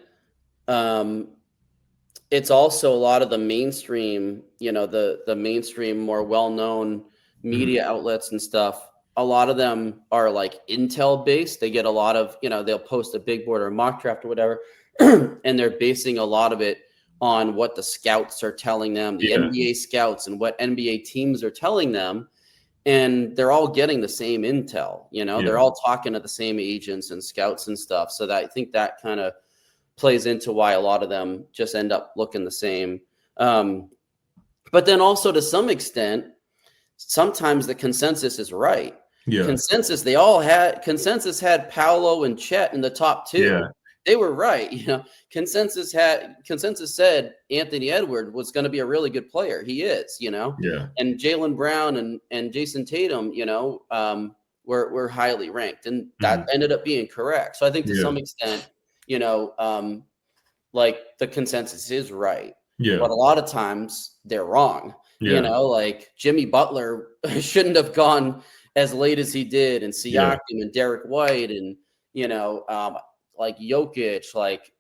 It's also a lot of the mainstream, the mainstream, more well-known media outlets and stuff. A lot of them are like Intel based. They get a lot of, they'll post a big board or a mock draft or whatever, and they're basing a lot of it on what the scouts are telling them, the NBA scouts, and what NBA teams are telling them. And they're all getting the same intel, they're all talking to the same agents and scouts and stuff. So that, I think that kind of plays into why a lot of them just end up looking the same. But then also, to some extent, sometimes the consensus is right. Consensus had Paolo and Chet in the top two. They were right. Consensus said Anthony Edwards was going to be a really good player. He is, and Jaylen Brown and Jason Tatum, were highly ranked, and that ended up being correct. So I think to some extent, like the consensus is right, but a lot of times they're wrong. Like Jimmy Butler shouldn't have gone as late as he did, and Siakam and Derek White, and like Jokic, like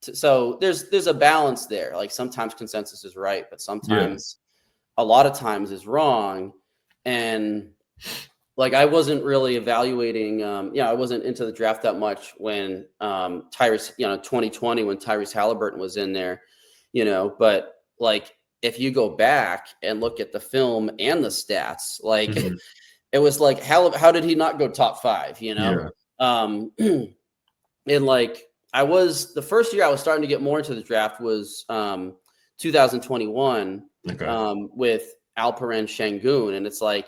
so there's a balance there. Like sometimes consensus is right, but sometimes a lot of times is wrong. And like I wasn't really evaluating, I wasn't into the draft that much when Tyrese, 2020 when Tyrese Halliburton was in there, but like if you go back and look at the film and the stats, like it was like how did he not go top 5, and like the first year I was starting to get more into the draft was 2021 with Alperen Şengün. And it's like,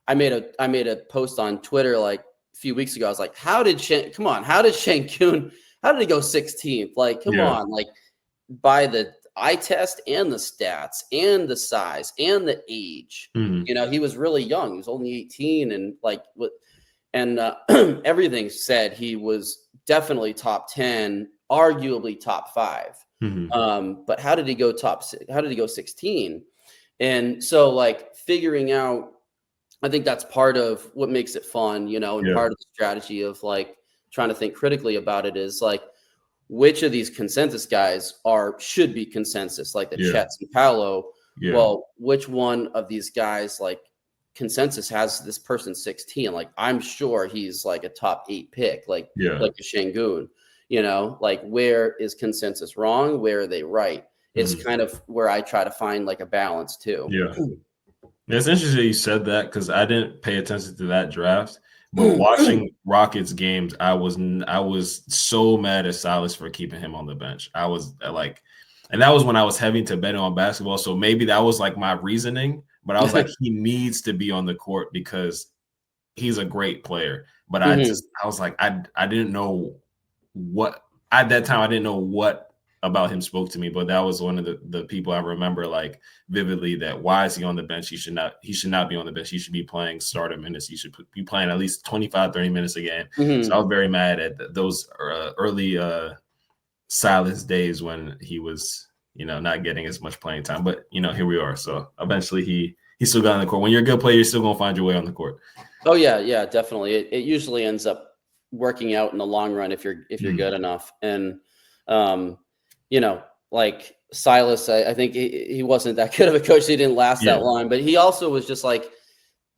I made a post on Twitter like a few weeks ago. I was like, how did Şengün, how did he go 16th? Like, come on, like by the eye test and the stats and the size and the age, he was really young. He was only 18, and like everything said he was definitely top 10, arguably top 5. But how did he go 16? And so like figuring out, I think that's part of what makes it fun, and part of the strategy of like trying to think critically about it is like, which of these consensus guys should be consensus, like the Chets and Paolo. Well, which one of these guys, like consensus has this person 16? Like, I'm sure he's like a top 8 pick, like a Şengün, like where is consensus wrong? Where are they right? It's kind of where I try to find like a balance too. It's interesting you said that, because I didn't pay attention to that draft. But watching Rockets games, I was so mad at Silas for keeping him on the bench. I was like, and that was when I was having to bet on basketball. So maybe that was like my reasoning. But I was like, he needs to be on the court because he's a great player. But I was like, I didn't know what at that time. I didn't know what about him spoke to me, but that was one of the people I remember like vividly, that why is he on the bench? He should not be on the bench. He should be playing starter minutes. He should be playing at least 25, 30 minutes a game. So I was very mad at those early Silas days when he was, not getting as much playing time. But, here we are. So eventually he still got on the court. When you're a good player, you're still going to find your way on the court. Oh, yeah, definitely. It usually ends up working out in the long run if you're good enough. And, like Silas, I think he wasn't that good of a coach. He didn't last that long, but he also was just like,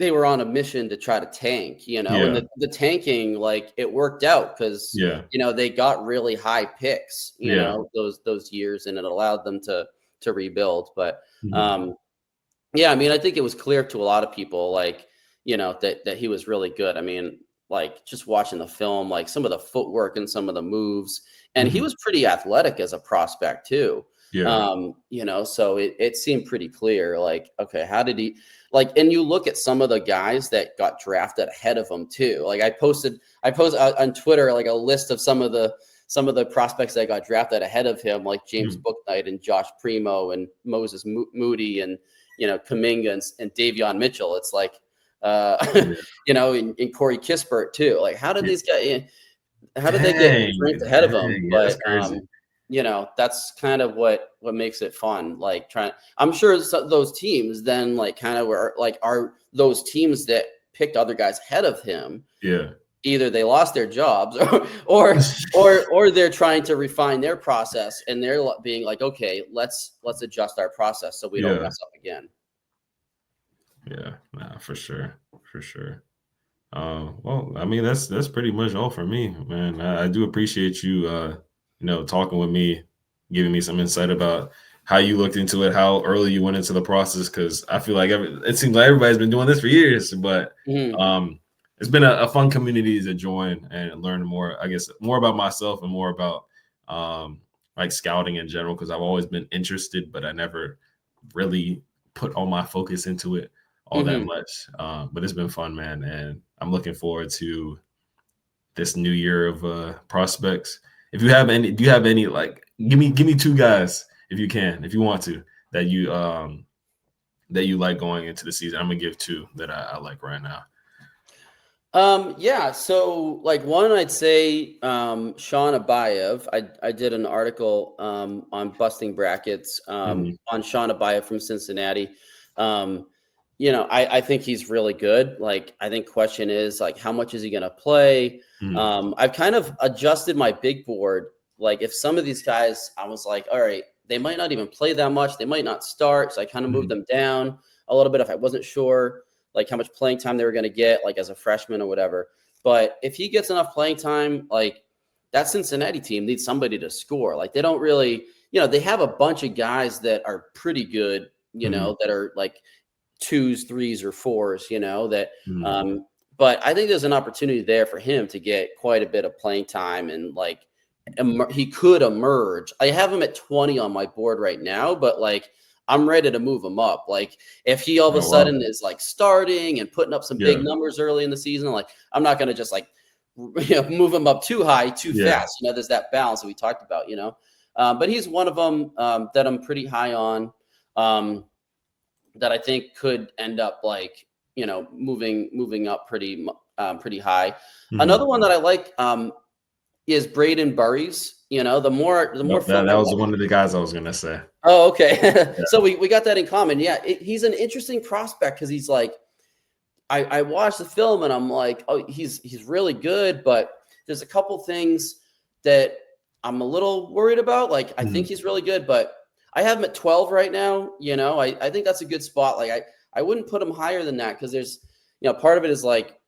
they were on a mission to try to tank, and the tanking, like it worked out because, they got really high picks, those years, and it allowed them to rebuild. But, I mean, I think it was clear to a lot of people, like, that he was really good. I mean, like just watching the film, like some of the footwork and some of the moves, and he was pretty athletic as a prospect too. So it seemed pretty clear, like, okay, how did he, like, and you look at some of the guys that got drafted ahead of him too. Like I posted on Twitter, like a list of some of the prospects that got drafted ahead of him, like James Bouknight and Josh Primo and Moses Moody and, Kuminga and Davion Mitchell. It's like, in Corey Kispert too. Like, how did these guys? How did they get ranked ahead of him? But that's kind of what makes it fun. Like I'm sure those teams then like kind of were like are those teams that picked other guys ahead of him. either they lost their jobs or they're trying to refine their process, and they're being like, okay, let's adjust our process so we don't mess up again. Yeah, nah, for sure. Well, I mean, that's pretty much all for me, man. I do appreciate you, talking with me, giving me some insight about how you looked into it, how early you went into the process, because I feel like it seems like everybody's been doing this for years, but it's been a fun community to join and learn more, I guess, more about myself and more about like scouting in general, because I've always been interested, but I never really put all my focus into it all that much. But it's been fun, man, and I'm looking forward to this new year of prospects. If you have any, do you have any, like, give me 2 guys if you can, if you want to, that you like going into the season. I'm gonna give 2 that I like right now. Yeah, so like one, I'd say Sean Abayev. I did an article on busting brackets on Sean Abayev from Cincinnati. I think he's really good. Like, I think question is, like, how much is he going to play? I've kind of adjusted my big board. Like, if some of these guys, I was like, all right, they might not even play that much. They might not start. So I kind of moved them down a little bit if I wasn't sure, like, how much playing time they were going to get, like, as a freshman or whatever. But if he gets enough playing time, like, that Cincinnati team needs somebody to score. Like, they don't really, they have a bunch of guys that are pretty good, that are like 2s, 3s, or 4s, but I think there's an opportunity there for him to get quite a bit of playing time, and like he could emerge. I have him at 20 on my board right now, but like I'm ready to move him up. Like if he all of a sudden is like starting and putting up some big numbers early in the season, like I'm not going to just like move him up too high, too fast. There's that balance that we talked about, but he's one of them that I'm pretty high on. That I think could end up like, moving up pretty high. Another one that I like is Braden Burries. The more fun. That was one of the guys I was gonna say. Oh, okay. So we got that in common. Yeah, he's an interesting prospect because he's like, I watched the film and I'm like, oh, he's really good, but there's a couple things that I'm a little worried about. Like I think he's really good, but I have him at 12 right now. I think that's a good spot. Like I wouldn't put him higher than that because there's, part of it is like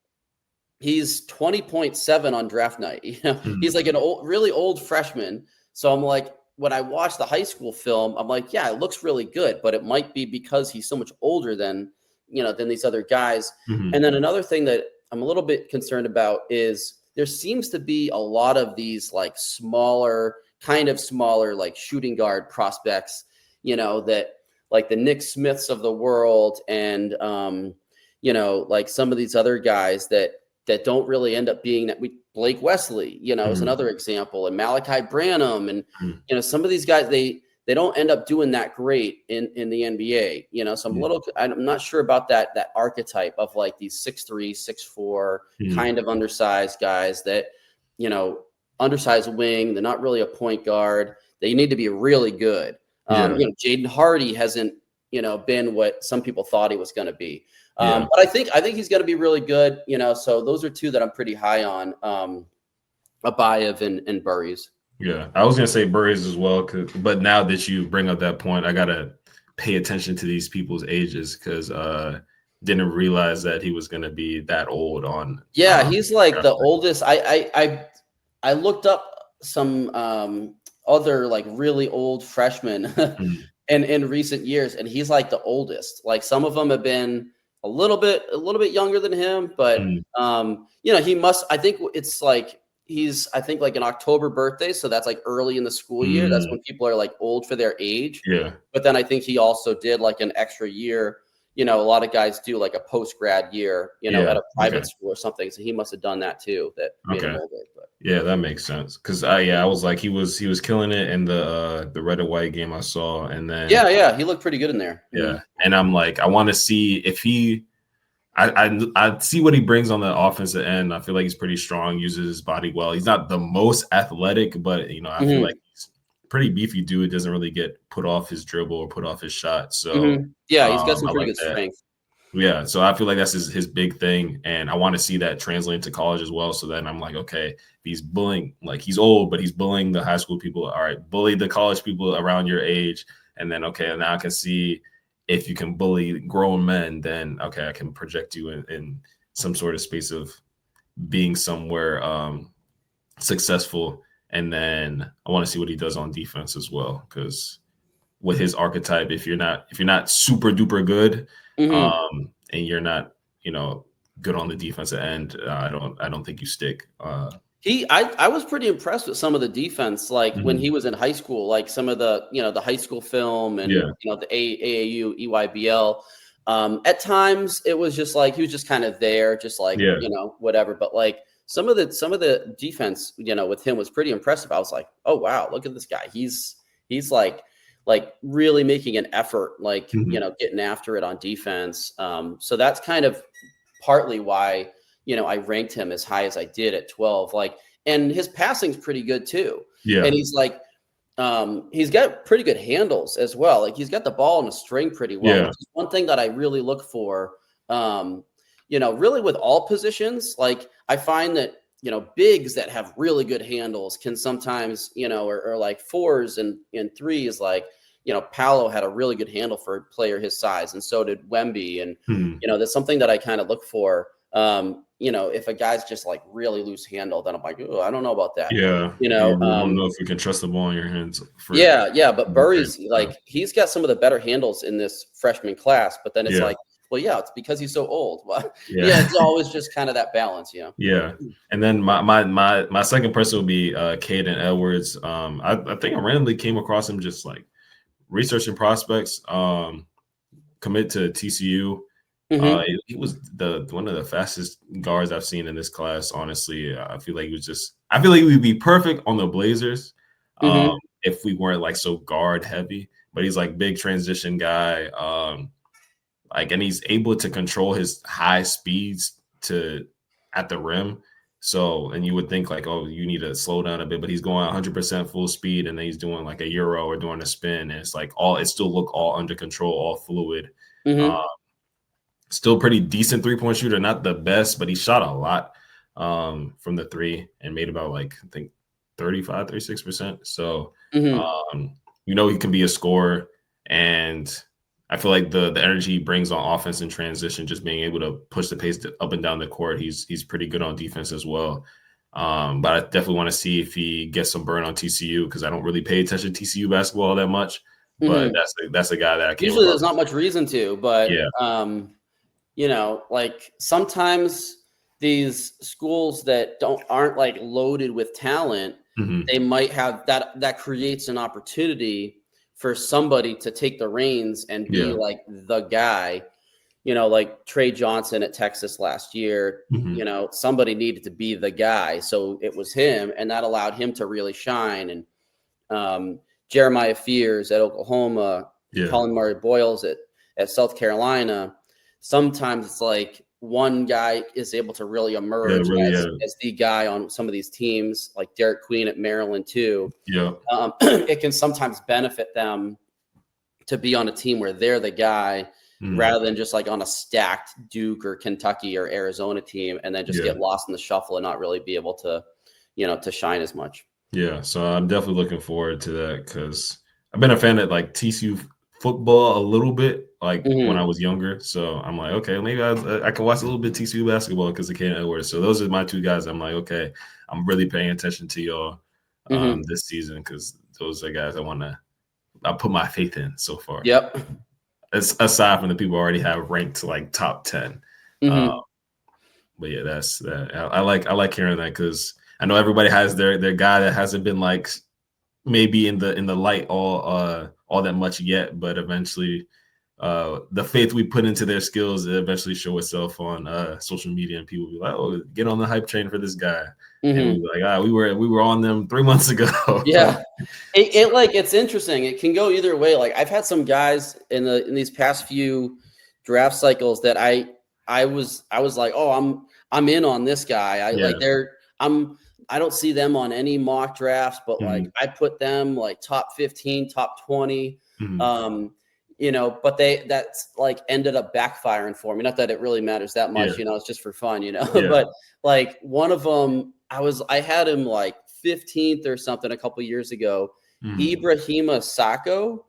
he's 20.7 on draft night. He's like an really old freshman. So I'm like, when I watch the high school film, I'm like, yeah, it looks really good, but it might be because he's so much older than these other guys. And then another thing that I'm a little bit concerned about is there seems to be a lot of these like smaller like shooting guard prospects, that like the Nick Smiths of the world and, like some of these other guys that don't really end up being that. Blake Wesley, is another example, and Malachi Branham, and some of these guys, they don't end up doing that great in the NBA, so I'm not sure about that archetype of like these 6'3", 6'4", kind of undersized guys that, undersized wing. They're not really a point guard. They need to be really good. Jaden Hardy hasn't, been what some people thought he was going to be. But I think he's going to be really good. So those are 2 that I'm pretty high on. Abayev and Burries. Yeah, I was gonna say Burries as well, but now that you bring up that point, I gotta pay attention to these people's ages because didn't realize that he was gonna be that old on. Yeah, he's like the oldest. I looked up some other like really old freshmen in recent years, and he's like the oldest. Like some of them have been a little bit younger than him, but he must. I think it's like he's like an October birthday, so that's like early in the school year. That's when people are like old for their age. Yeah. But then I think he also did like an extra year. A lot of guys do like a post grad year, at a private school or something. So he must have done that too. That made him older. But. Yeah, that makes sense. Because I was like, he was killing it in the red and white game I saw, and then he looked pretty good in there. Yeah, and I'm like, I want to see if he. I see what he brings on the offensive end. I feel like he's pretty strong, uses his body well. He's not the most athletic, but I feel like he's pretty beefy dude. It doesn't really get put off his dribble or put off his shot. So he's got some pretty good strength. Yeah, so I feel like that's his big thing, and I want to see that translate to college as well. So then I'm like, okay, if he's bullying, like he's old, but he's bullying the high school people. All right, bully the college people around your age, and then okay, now I can see if you can bully grown men. Then okay, I can project you in some sort of space of being somewhere successful, and then I want to see what he does on defense as well, because with his archetype, if you're not super duper good, Mm-hmm. and you're not, good on the defensive end, I don't think you stick. I was pretty impressed with some of the defense, like when Mhm. he was in high school, like some of the, the high school film and, Yeah, the AAU, EYBL. At times it was just like, he was just kind of there, just like, yeah, whatever. But like some of the defense, with him was pretty impressive. I was like, oh, wow, look at this guy. He's like really making an effort, like, mhm. getting after it on defense. So that's kind of partly why, I ranked him as high as I did at 12. Like, and his passing's pretty good too. Yeah, And he's got pretty good handles as well. Like he's got the ball in a string pretty well, yeah, which is one thing that I really look for. Really with all positions, like I find that, bigs that have really good handles can sometimes, or like fours and threes, like, Paolo had a really good handle for a player his size, and so did Wemby. And, mhm. that's something that I kind of look for. If a guy's just like really loose handle, then I'm like, oh, I don't know about that. Yeah. You don't know if you can trust the ball in your hands for Yeah, but long periods Burry's of time. like he's got some of the better handles in this freshman class, but then it's Yeah, like, well, yeah, it's because he's so old. Well, yeah, yeah. it's always just kind of that balance. Yeah, and then my second person would be Caden Edwards. I think I randomly came across him just like researching prospects. Commit to TCU. Hmm. He was the one of the fastest guards I've seen in this class. Honestly, I feel like he would be perfect on the Blazers, um, Hmm. if we weren't like so guard heavy. But he's like big transition guy, and he's able to control his high speeds to at the rim. So, and you would think like, oh, you need to slow down a bit, but he's going 100% full speed, and then he's doing like a euro or doing a spin, and it's like it still look all under control, all fluid. Uh, Hmm. Still pretty decent 3-point shooter, not the best, but he shot a lot from the three and made about like I think 35, 36%. So Hmm. um, he can be a scorer, and I feel like the energy he brings on offense and transition, just being able to push the pace up and down the court, he's pretty good on defense as well. But I definitely want to see if he gets some burn on TCU, because I don't really pay attention to TCU basketball that much. But Hmm. that's a guy that I came Usually across. there's not much reason to, but Yeah. like sometimes these schools that aren't like loaded with talent, Hmm. they might have that creates an opportunity for somebody to take the reins and be Yeah. like the guy. Like Trey Johnson at Texas last year, Hmm. somebody needed to be the guy. So it was him, and that allowed him to really shine. And Jeremiah Fears at Oklahoma, Yeah. Colin Murray Boyles at South Carolina. Sometimes it's like one guy is able to really Yeah. emerge Really. as the guy on some of these teams, like Derek Queen at Maryland too. Yeah. It can sometimes benefit them to be on a team where they're the guy Mm. rather than just like on a stacked Duke or Kentucky or Arizona team and then just Yeah. get lost in the shuffle and not really be able to, to shine as much. Yeah. So I'm definitely looking forward to that, because I've been a fan of like TCU football a little bit, like when I Hmm. was younger. So I'm like, okay, maybe I can watch a little bit TCU basketball because of Cam Edwards. So those are my two guys. I'm like, okay, I'm really paying attention to y'all Hmm. this season, because those are guys I put my faith in so far. Yep. Aside from the people I already have ranked like top 10. Uh, Hmm. but yeah, that's that. I like hearing that, because I know everybody has their guy that hasn't been like maybe in the light all that much yet, but eventually the faith we put into their skills eventually show itself on social media, and people be like, oh, get on the hype train for this guy, and we Hmm. be like, we were on them 3 months ago. Yeah. So, It's interesting. It can go either way. Like I've had some guys in these past few draft cycles that I was like, oh, I'm in on this guy. I yeah. like I don't see them on any mock drafts, but like Mhm. I put them like top 15, top 20. Mhm. Um, but that's like ended up backfiring for me. Not that it really matters that much, Yeah. it's just for fun, Yeah. but like one of them, I had him like 15th or something a couple years ago, Ibrahima Sacco,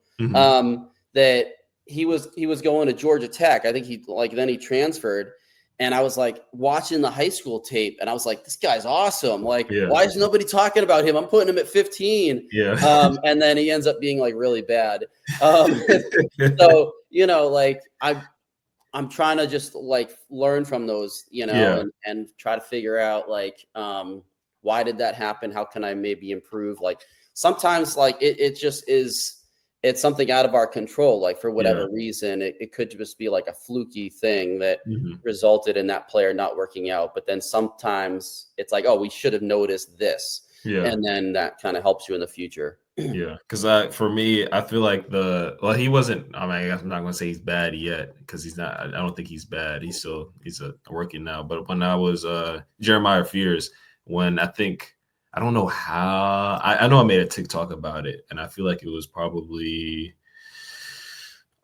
that he was going to Georgia Tech. I think then he transferred. And I was like watching the high school tape and I was like, this guy's awesome. Like, why is nobody talking about him? I'm putting him at 15. Yeah. And then he ends up being like really bad. So, like I'm trying to just like learn from those, and try to figure out like, why did that happen? How can I maybe improve? Like sometimes like it just it's something out of our control. Like for whatever reason, it could just be like a fluky thing that resulted in that player not working out. But then sometimes it's like, oh, we should have noticed this. Yeah. And then that kind of helps you in the future. Yeah. Because for me, I feel like he wasn't, I mean, I'm not going to say he's bad yet because he's not, I don't think he's bad. He's working now. But when I was Jeremiah Fears, when I don't know how. I know I made a TikTok about it, and I feel like it was probably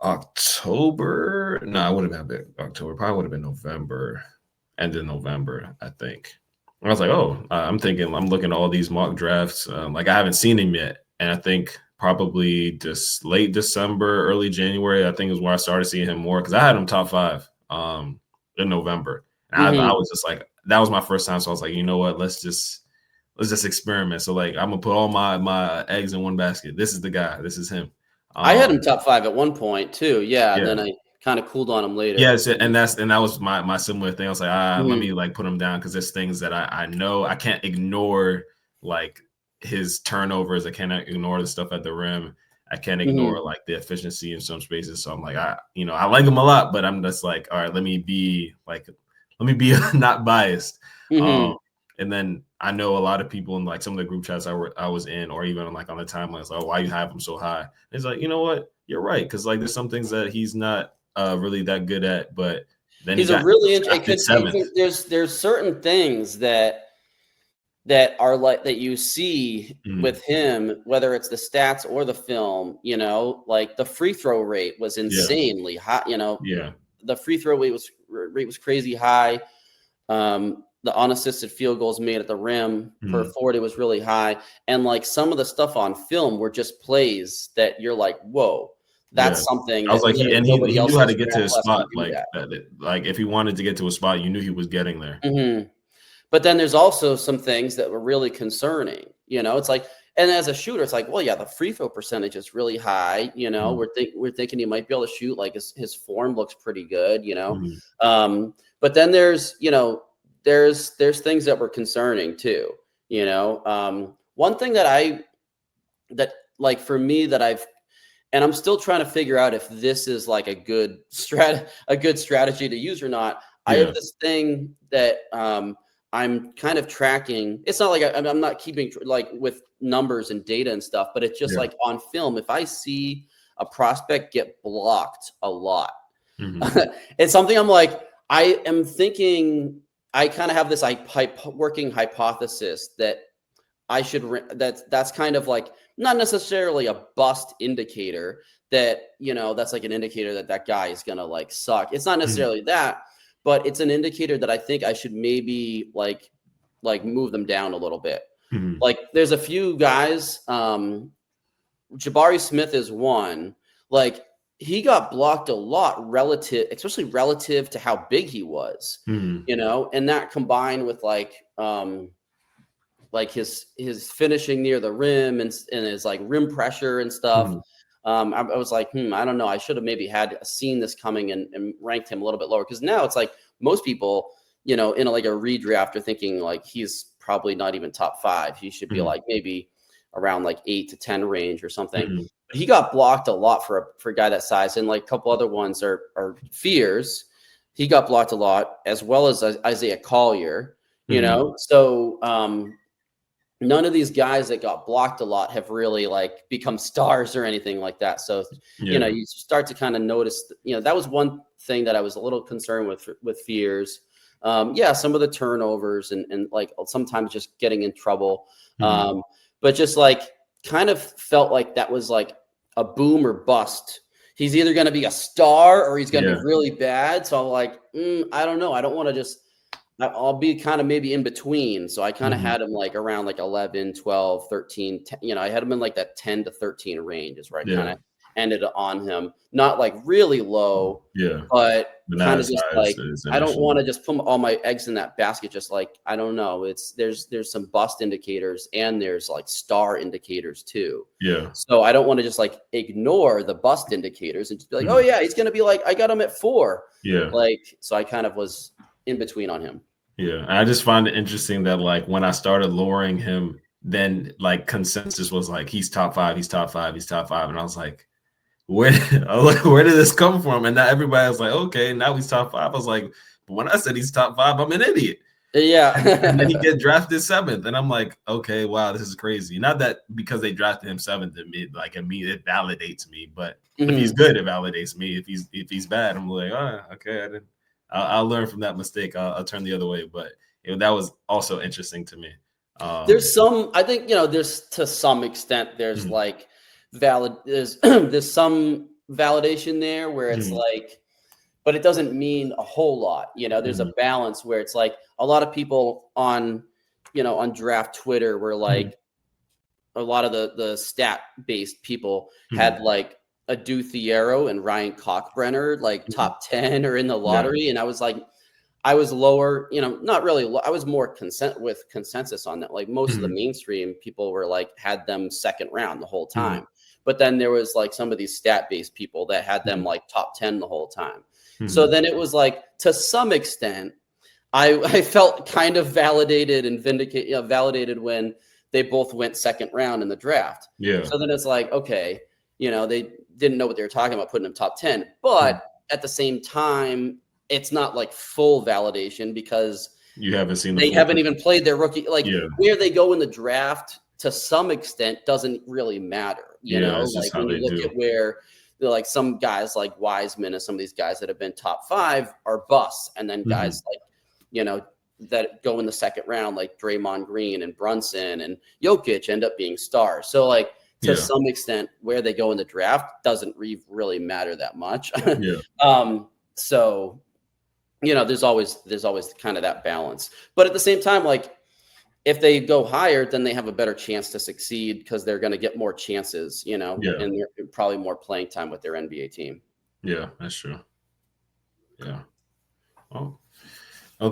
October. No, it wouldn't have been October. Probably would have been November, end of November, I think. And I was like, oh, I'm looking at all these mock drafts. Like I haven't seen him yet, and I think probably just late December, early January, I think is where I started seeing him more because I had him top 5 in November. And I was just like, that was my first time, so I was like, you know what, let's just experiment. So like I'm gonna put all my eggs in one basket. This is the guy. This is him. I had him top 5 at one point too. Yeah. And then I kind of cooled on him later. Yes, and that was my similar thing. I was like, let me like put him down because there's things that I know I can't ignore, like his turnovers. I cannot ignore the stuff at the rim. I can't ignore like the efficiency in some spaces. So I'm like, I like him a lot, but I'm just like, all right, let me be not biased. And then I know a lot of people in like some of the group chats I was in, or even like on the timeline, it's like, oh, why you have him so high? And it's like, you know what? You're right. Because like there's some things that he's not really that good at, but then he's a really interesting. There's certain things that are like that you see with him, whether it's the stats or the film, like the free throw rate was insanely high, the free throw rate was crazy high. The unassisted field goals made at the rim per 40 was really high. And like some of the stuff on film were just plays that you're like, whoa, that's something. I was like, he knew how to get to his spot. Like if he wanted to get to a spot, you knew he was getting there. But then there's also some things that were really concerning, it's like, and as a shooter, it's like, well, yeah, the free throw percentage is really high. We're thinking he might be able to shoot, like his form looks pretty good, but then there's things that were concerning too. One thing that like for me that and I'm still trying to figure out if this is like a good strategy to use or not. I have this thing that I'm kind of tracking. It's not like I'm not keeping like with numbers and data and stuff, but it's just like on film. If I see a prospect get blocked a lot, it's something I'm like, I am thinking. I kind of have this working hypothesis that that's kind of like not necessarily a bust indicator that, that's like an indicator that guy is going to like suck. It's not necessarily that, but it's an indicator that I think I should maybe like move them down a little bit. Like there's a few guys, Jabari Smith is one, like he got blocked a lot especially relative to how big he was, and that combined with like his finishing near the rim and his like rim pressure and stuff. I was like, I don't know. I should have maybe seen this coming and ranked him a little bit lower. Cause now it's like most people, in like a redraft are thinking like, he's probably not even top 5. He should be like maybe around like 8 to 10 range or something. But he got blocked a lot for a guy that size. And like a couple other ones are Fears. He got blocked a lot, as well as Isaiah Collier, So none of these guys that got blocked a lot have really like become stars or anything like that. So, you start to kind of notice, that was one thing that I was a little concerned with Fears. Some of the turnovers and like sometimes just getting in trouble. But just like kind of felt like that was like a boom or bust, he's either going to be a star or he's going to Yeah. be really bad. So I'm like, I don't know. I don't want to just. I'll be kind of maybe in between. So I kind of had him like around like 11, 12, 13. 10, I had him in like that 10 to 13 range is where I kind of ended on him. Not like really low, but kind of just like, I don't want to just put all my eggs in that basket. Just like, I don't know. There's some bust indicators and there's like star indicators too. Yeah. So I don't want to just like ignore the bust indicators and just be like, oh yeah, he's going to be like, I got him at 4. Yeah. Like, so I kind of was in between on him. Yeah. And I just find it interesting that like when I started lowering him, then like consensus was like, he's top 5, he's top 5, he's top 5. And I was like, where did this come from? And now everybody was like, okay, now he's top 5. I was like, but when I said he's top 5, I'm an idiot. Yeah. And then he get drafted 7th. And I'm like, okay, wow, this is crazy. Not that because they drafted him 7th, it validates me. But if he's good, it validates me. If he's bad, I'm like, oh, okay, I'll learn from that mistake. I'll turn the other way. But that was also interesting to me. There's some, I think, there's to some extent, there's like there's some validation there where it's like, but it doesn't mean a whole lot. There's a balance where it's like a lot of people on draft Twitter were like, a lot of the stat based people had like a Thiero and Ryan Cockbrenner, like top 10 or in the lottery. And I was like, I was lower, not really. I was more consensus on that. Like most of the mainstream people were like, had them second round the whole time. But then there was like some of these stat based people that had them like top 10 the whole time. So then it was like, to some extent, I felt kind of validated and validated when they both went second round in the draft. Yeah. So then it's like, okay, they didn't know what they were talking about putting them top 10. But at the same time, it's not like full validation because you haven't seen they haven't even played their rookie. Like where they go in the draft to some extent doesn't really matter. Like when you look at where like some guys like Wiseman and some of these guys that have been top 5 are busts. And then guys like, that go in the second round, like Draymond Green and Brunson and Jokic end up being stars. So like to some extent where they go in the draft doesn't really matter that much. So, there's always kind of that balance, but at the same time, like if they go higher, then they have a better chance to succeed because they're going to get more chances, and they're probably more playing time with their NBA team. Yeah, that's true. Yeah. Well,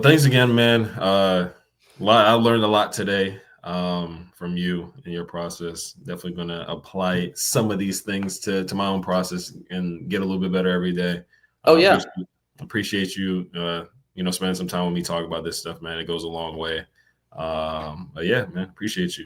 thanks again, man. I learned a lot today from you and your process. Definitely going to apply some of these things to my own process and get a little bit better every day. Appreciate you, spending some time with me talking about this stuff, man. It goes a long way. But yeah, man, appreciate you.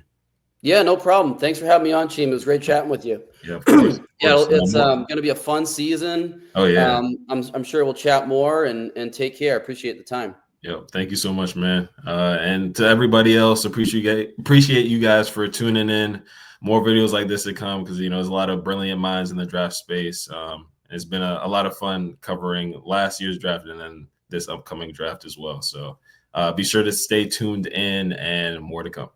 Yeah, no problem. Thanks for having me on, Chima. It was great chatting with you. Yeah, of course. It's going to be a fun season. Oh yeah. I'm sure we'll chat more and take care. Appreciate the time. Yep. Thank you so much, man. And to everybody else, appreciate you guys for tuning in. More videos like this to come because there's a lot of brilliant minds in the draft space. It's been a lot of fun covering last year's draft and then this upcoming draft as well. So be sure to stay tuned in and more to come.